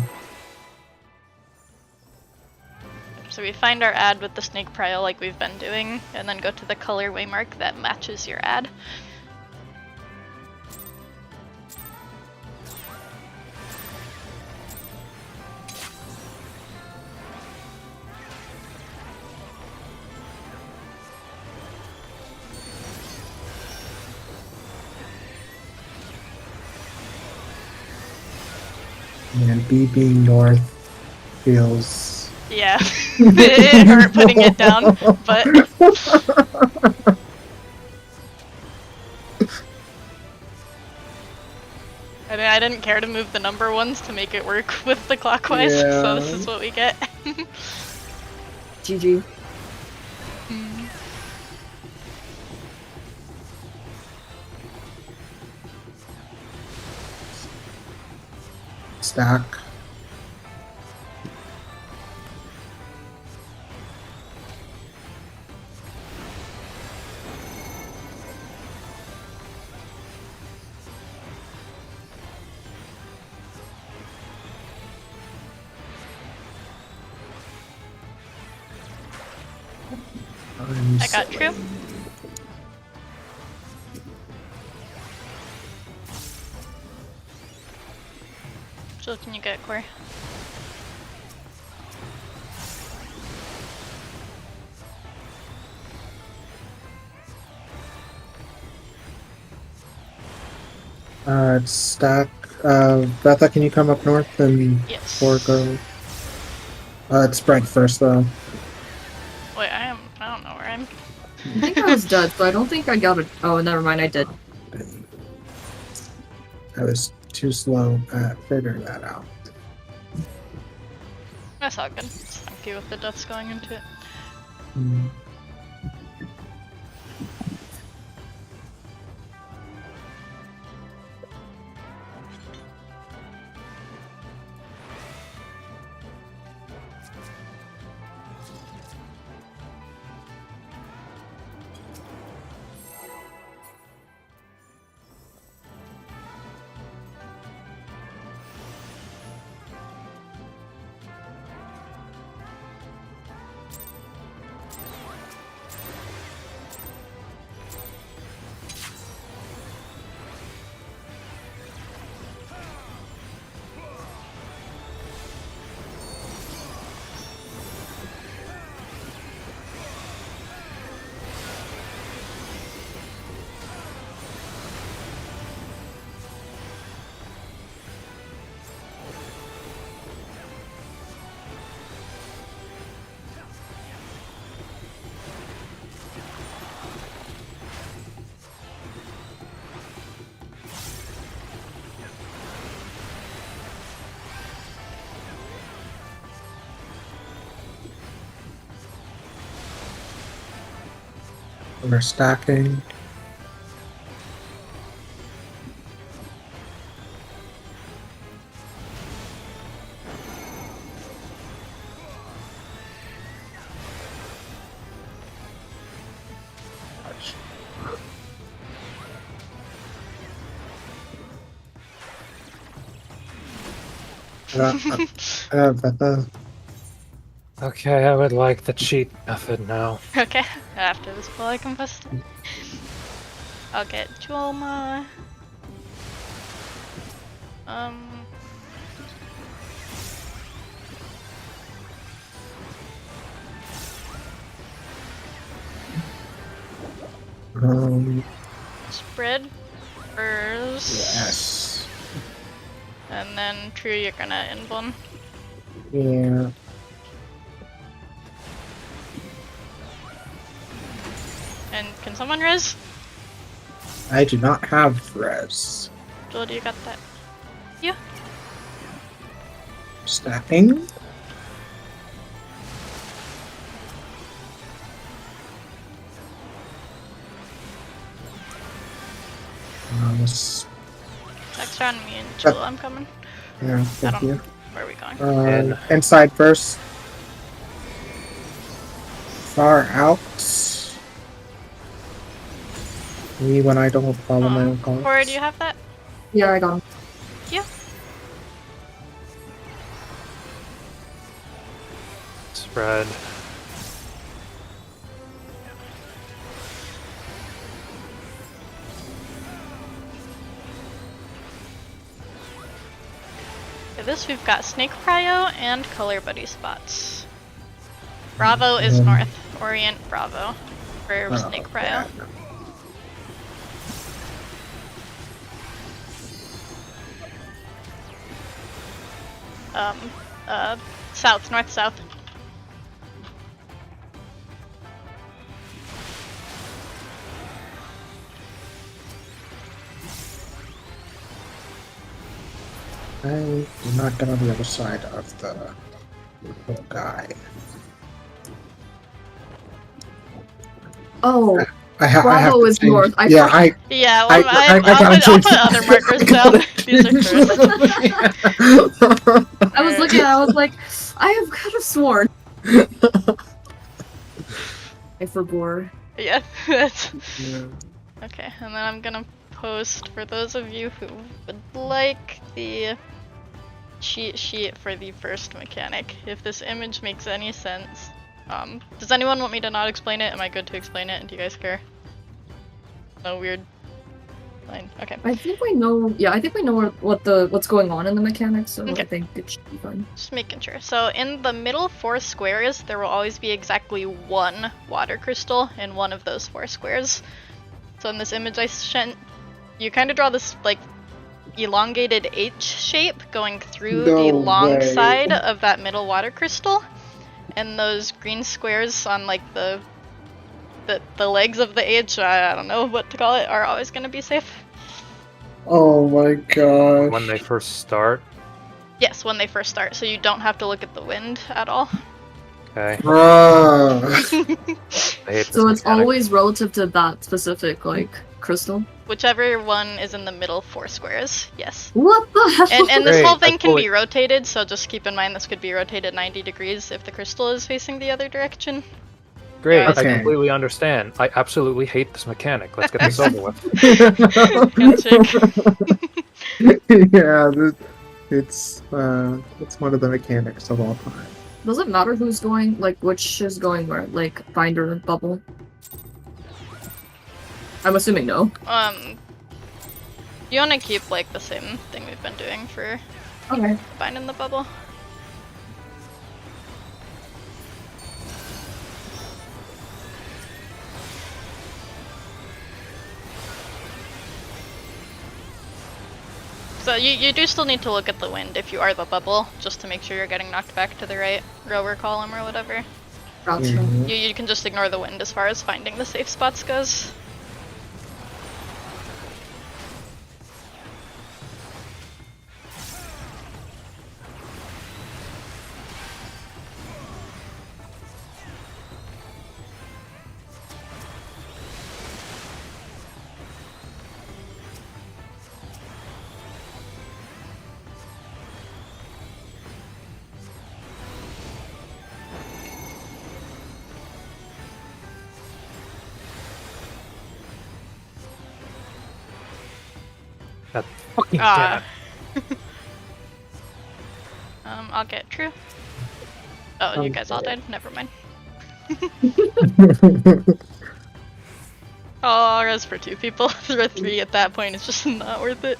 So we find our ad with the snake prio like we've been doing, and then go to the color waymark that matches your ad. And B being north feels. Yeah, it hurt putting it down, but I mean, I didn't care to move the number ones to make it work with the clockwise, so this is what we get. GG. Stack. I got true. So can you get Corey? It's stack. Betha, can you come up north and Yes. go? It's spread first though. Wait, I don't know where I'm. I think I was dead, so I don't think I got it. Oh, never mind, I did. I was too slow at figuring that out. That's all good. It's funky with the deaths going into it. Mm. We're stacking. Okay, I would like the cheat method now. Okay, after this pull I combust. I'll get Julma. Spread first. Yes. And then True, you're gonna invuln. Yeah. And can someone res? I do not have res. Joel, do you got that? Yeah. Stacking. Yes. Next round, me and Joel, I'm coming. Yeah, I thank don't you. know. Where are we going? Inside first. Far out. Me when I don't follow my own calls. Corey, do you have that? Yeah, I got him. Yeah. Spread. For this, we've got Snake Cryo and Color Buddy spots. Bravo is north. Orient, Bravo. For Snake Cryo. South, north-south. I'm not gonna be on the other side of the little guy. Oh, I have Bravo to is change- north. I Yeah, forgot. Yeah, I- well, I I'll gotta put other change- markers I down. gotta These are first. I was looking at it, I was like, I have kind of sworn. I forbore. Yeah, that's... Yeah. Okay, and then I'm gonna post for those of you who would like the cheat sheet for the first mechanic, if this image makes any sense. Does anyone want me to not explain it? Am I good to explain it? Do you guys care? No weird line. Okay. I think we know. Yeah, I think we know what's going on in the mechanics, so Okay. I think it should be fine. Just making sure. So in the middle 4 squares, there will always be exactly 1 water crystal in one of those 4 squares. So in this image I sent, you kind of draw this like elongated H shape going through No the long way. side of that middle water crystal, and those green squares on like the legs of the H, I don't know what to call it, are always going to be safe. Oh my gosh. When they first start. Yes, when they first start, so you don't have to look at the wind at all. Okay. Bruh. I hate this So it's mechanic. always relative to that specific like crystal. Whichever one is in the middle 4 squares, yes. What the hell? And this Great, whole I thing can fully- be rotated, so just keep in mind this could be rotated 90 degrees if the crystal is facing the other direction. Great, Okay. I completely understand. I absolutely hate this mechanic. Let's get this over with. Yeah, it's one of the mechanics of all time. Does it matter who's going? Like which is going where? Like binder and bubble. I'm assuming no. You want to keep like the same thing we've been doing for Okay. Bind in the Bubble. So you do still need to look at the wind if you are the bubble, just to make sure you're getting knocked back to the right rower column or whatever. Gotcha. Mhm. You can just ignore the wind as far as finding the safe spots goes. God fucking Ah. damn I'll get True. Oh, you guys all died? Never mind. Oh, res for 2 people. For 3 at that point, it's just not worth it.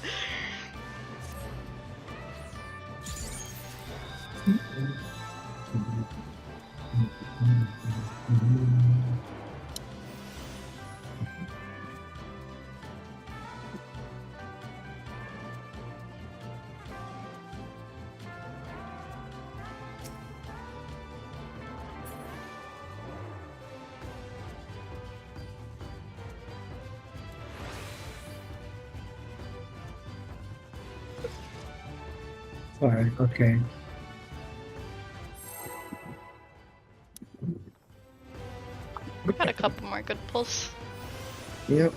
Sorry, okay. Got a couple more good pulls. Yep.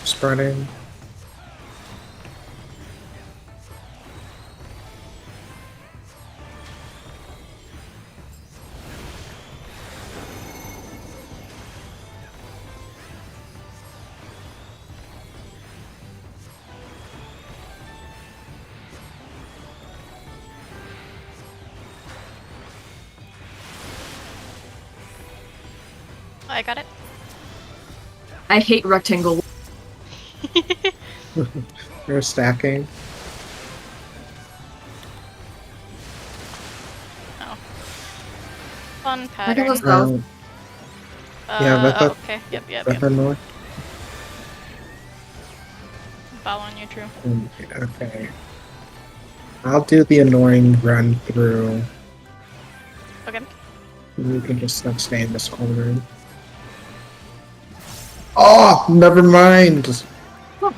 Spreading. I got it. I hate rectangle. You're stacking. Oh. Fun I can pattern. list both. yeah, with the- okay. Yep. With the north. Following you, True. Okay. I'll do the annoying run through. Okay. You can just like stay in this corner. Oh, never mind. What?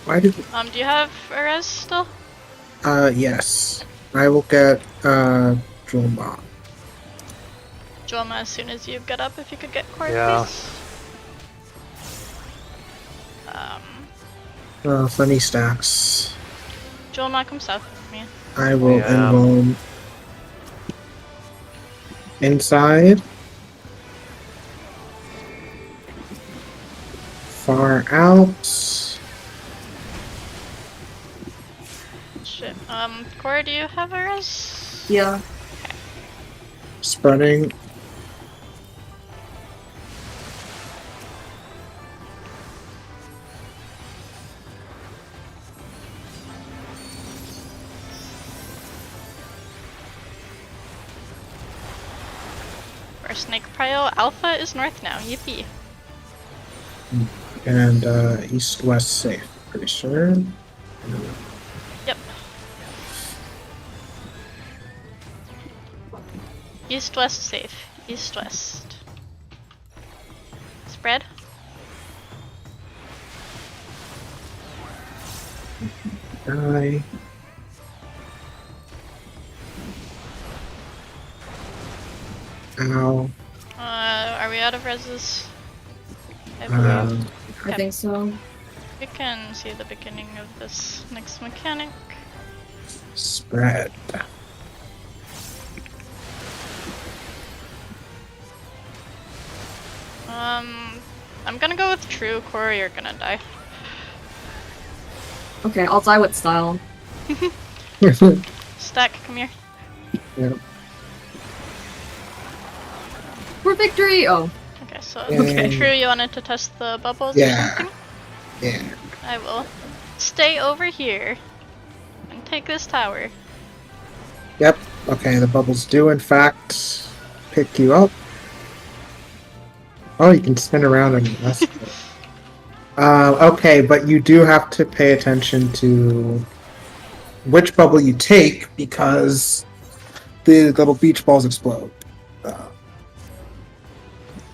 Why did? Do you have a res still? Yes. I will get Juma. Joma, as soon as you get up, if you could get Cord, Yeah. please. Funny stacks. Joma, come south with me. I will Yeah. invuln inside. Far out. Shit. Cord, do you have a res? Yeah. Spreading. Or Snake Prio. Alpha is north now. Yippee. And east-west safe. Pretty sure. Yep. East-west safe. East-west. Spread. Die. Ow. Are we out of reses? I Um, believe. I think so. We can see the beginning of this next mechanic. Spread. I'm gonna go with True. Corey, you're gonna die. Okay, I'll die with style. Stack, come here. Yeah. For victory! Oh. Okay, so Okay. True, you wanted to test the bubbles or Yeah. something? Yeah. I will stay over here and take this tower. Yep. Okay, the bubbles do in fact pick you up. Oh, you can spin around and that's cool. Okay, but you do have to pay attention to which bubble you take because the little beach balls explode. Uh,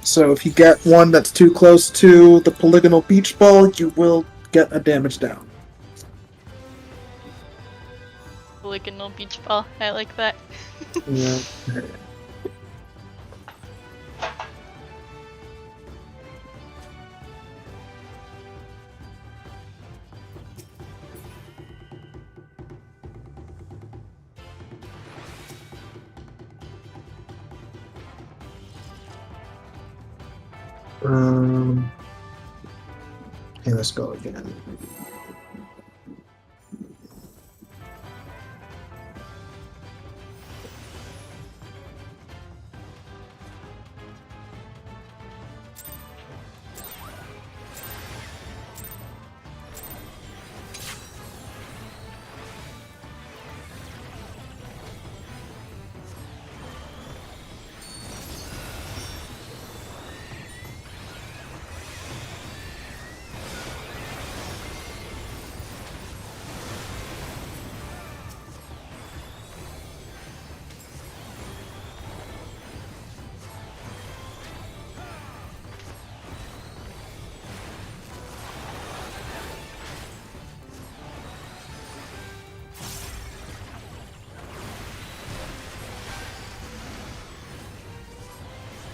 so if you get one that's too close to the polygonal beach ball, you will get a damage down. Polygonal beach ball. I like that. Yeah. Okay, let's go again.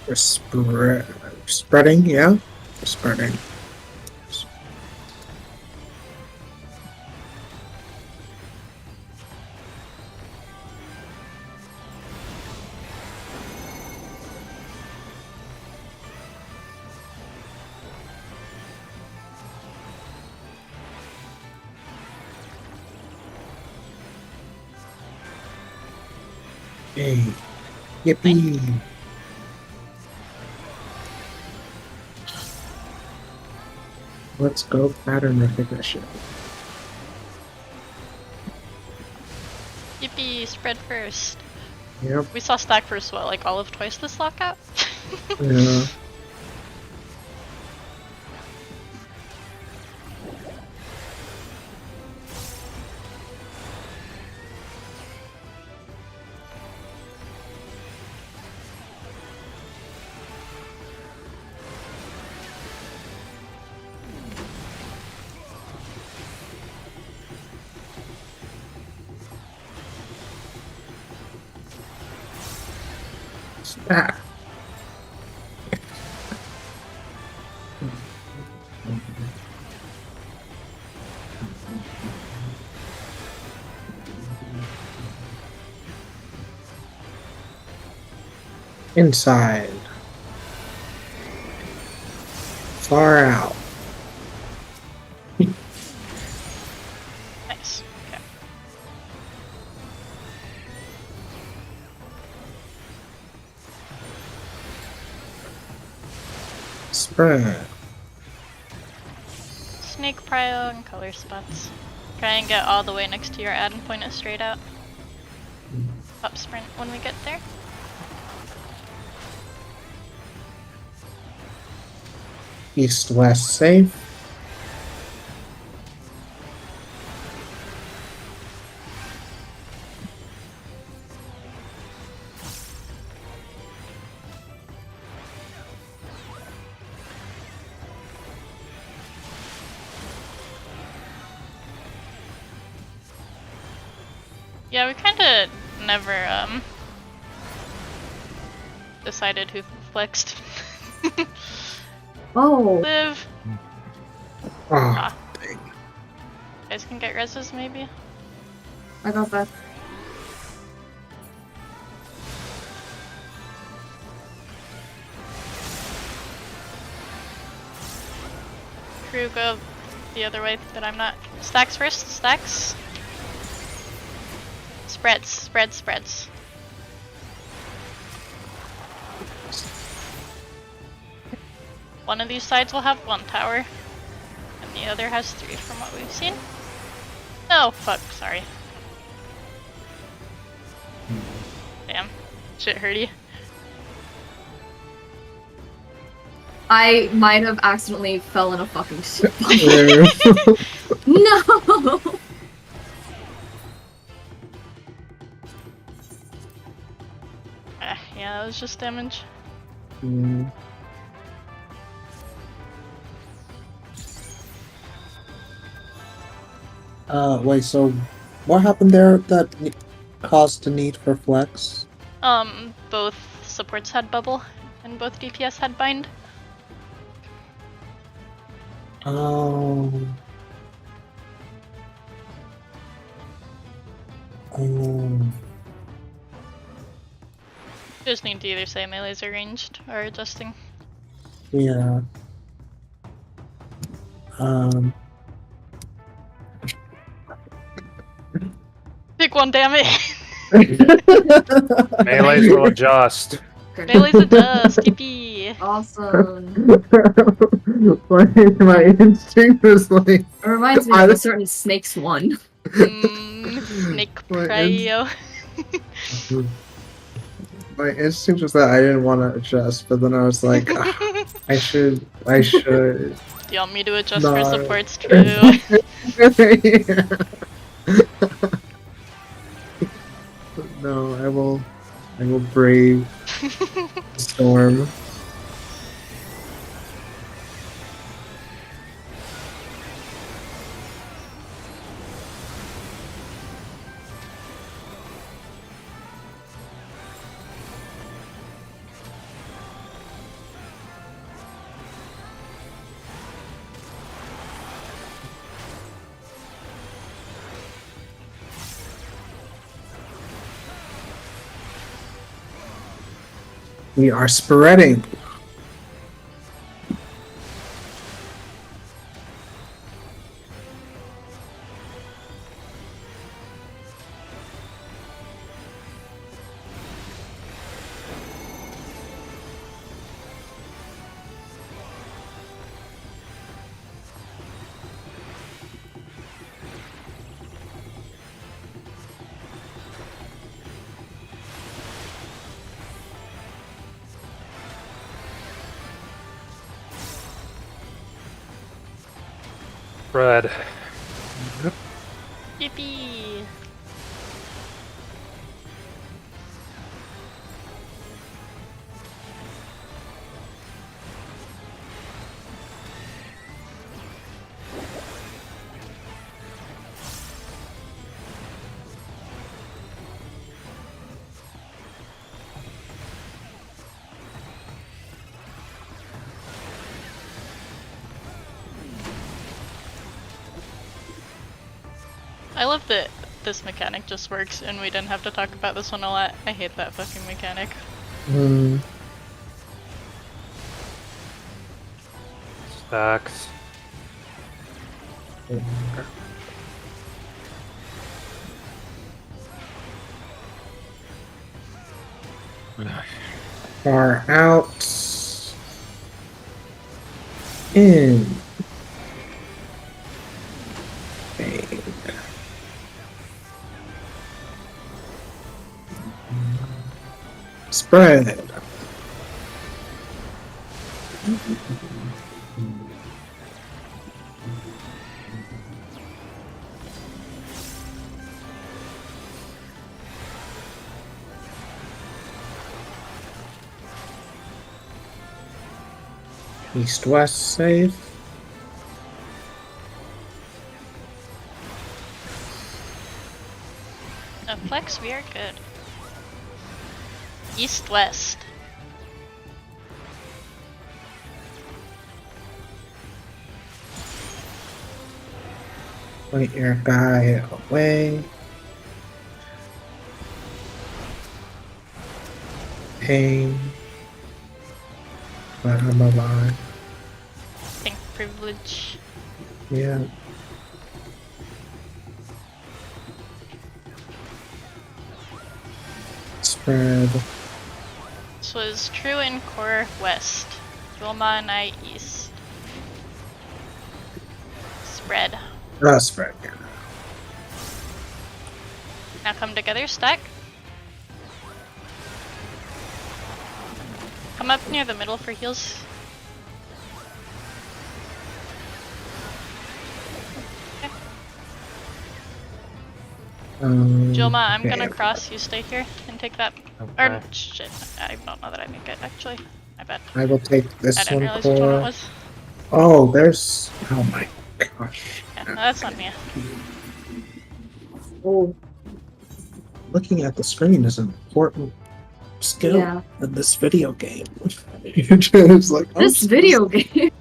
We're spreading, yeah? We're spreading. Hey, yippee! Let's go pattern recognition. Yippee, spread first. Yep. We saw stack first, what, like all of twice this lockout? Yeah. Ah. Inside. Far out. Nice. Okay. Spread. Snake prio and color spots. Try and get all the way next to your ad and point it straight out. Up sprint when we get there. East west safe. Yeah, we kinda never decided who flexed. Oh, Live. Ah, You guys can get reses maybe? I got that. Crew go the other way, but I'm not. Stacks first, stacks. Spreads, spreads, spreads. One of these sides will have one tower, and the other has 3 from what we've seen. Oh, fuck, sorry. Damn. Shit hurty. I might have accidentally fell in a fucking shit. Yeah. No! Yeah, that was just damage. Mm. Wait, so what happened there that caused the need for flex? Both supports had bubble, and both DPS had bind. Oh. Oh. Just need to either say melee's are ranged or adjusting. Yeah. Pick one, damn it! Melees will adjust. Melee's adjust, yippee! Awesome. my instinct was like. It reminds me of a certain Snakes one. Snake My Prio. My instinct was that I didn't want to adjust, but then I was like, "Ah, I should. Do you want me to adjust for No. supports too? No, I will brave the storm. We are spreading. Red. Yippee! I love that this mechanic just works and we didn't have to talk about this one a lot. I hate that fucking mechanic. Stacks. Far out. In. Fade. Spread. East-west safe. No, flex, we are good. East-west. Wait your guy away. Pain. But I'm alive. Think privilege. Yeah. Spread. This was true in core west. Julma and I east. Spread. Spread. Now come together, stack. Come up near the middle for heals. Jilma, I'm gonna okay. cross. You stay here and take that. Or Okay. shit, I don't know that I make it actually. I bet. I will take I this didn't one, realize which one it Cora. was. Oh, there's. Oh my gosh. Yeah, no, that's not me. Oh, Looking at the screen is an important skill yeah. in this video game. You're just like, I'm This just- video game.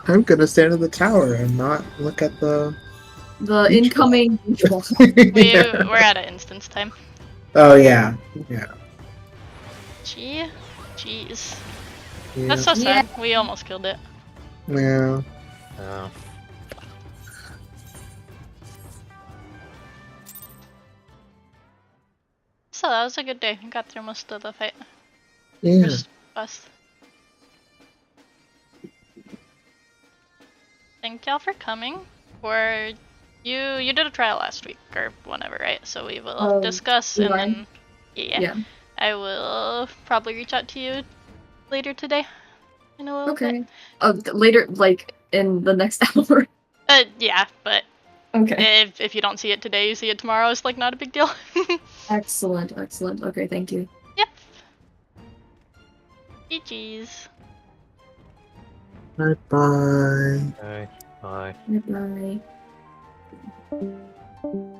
I'm gonna stand in the tower and not look at the. The Beach incoming. Yeah. We're out of instance time. Oh yeah, yeah, Jeez. yeah. That's so Yeah. sad. We almost killed it. Yeah. Oh. So that was a good day. We got through most of the fight. Yeah. First bus. Thank y'all for coming. For you did a trial last week or whenever, right? So we will discuss and Lauren? then yeah. Yeah. I will probably reach out to you later today. In a little Okay. bit. Later, like in the next hour. Yeah, but Okay. if you don't see it today, you see it tomorrow. It's like not a big deal. Excellent. Okay, thank you. Yep. GG's. Bye bye. Okay. Bye. Bye.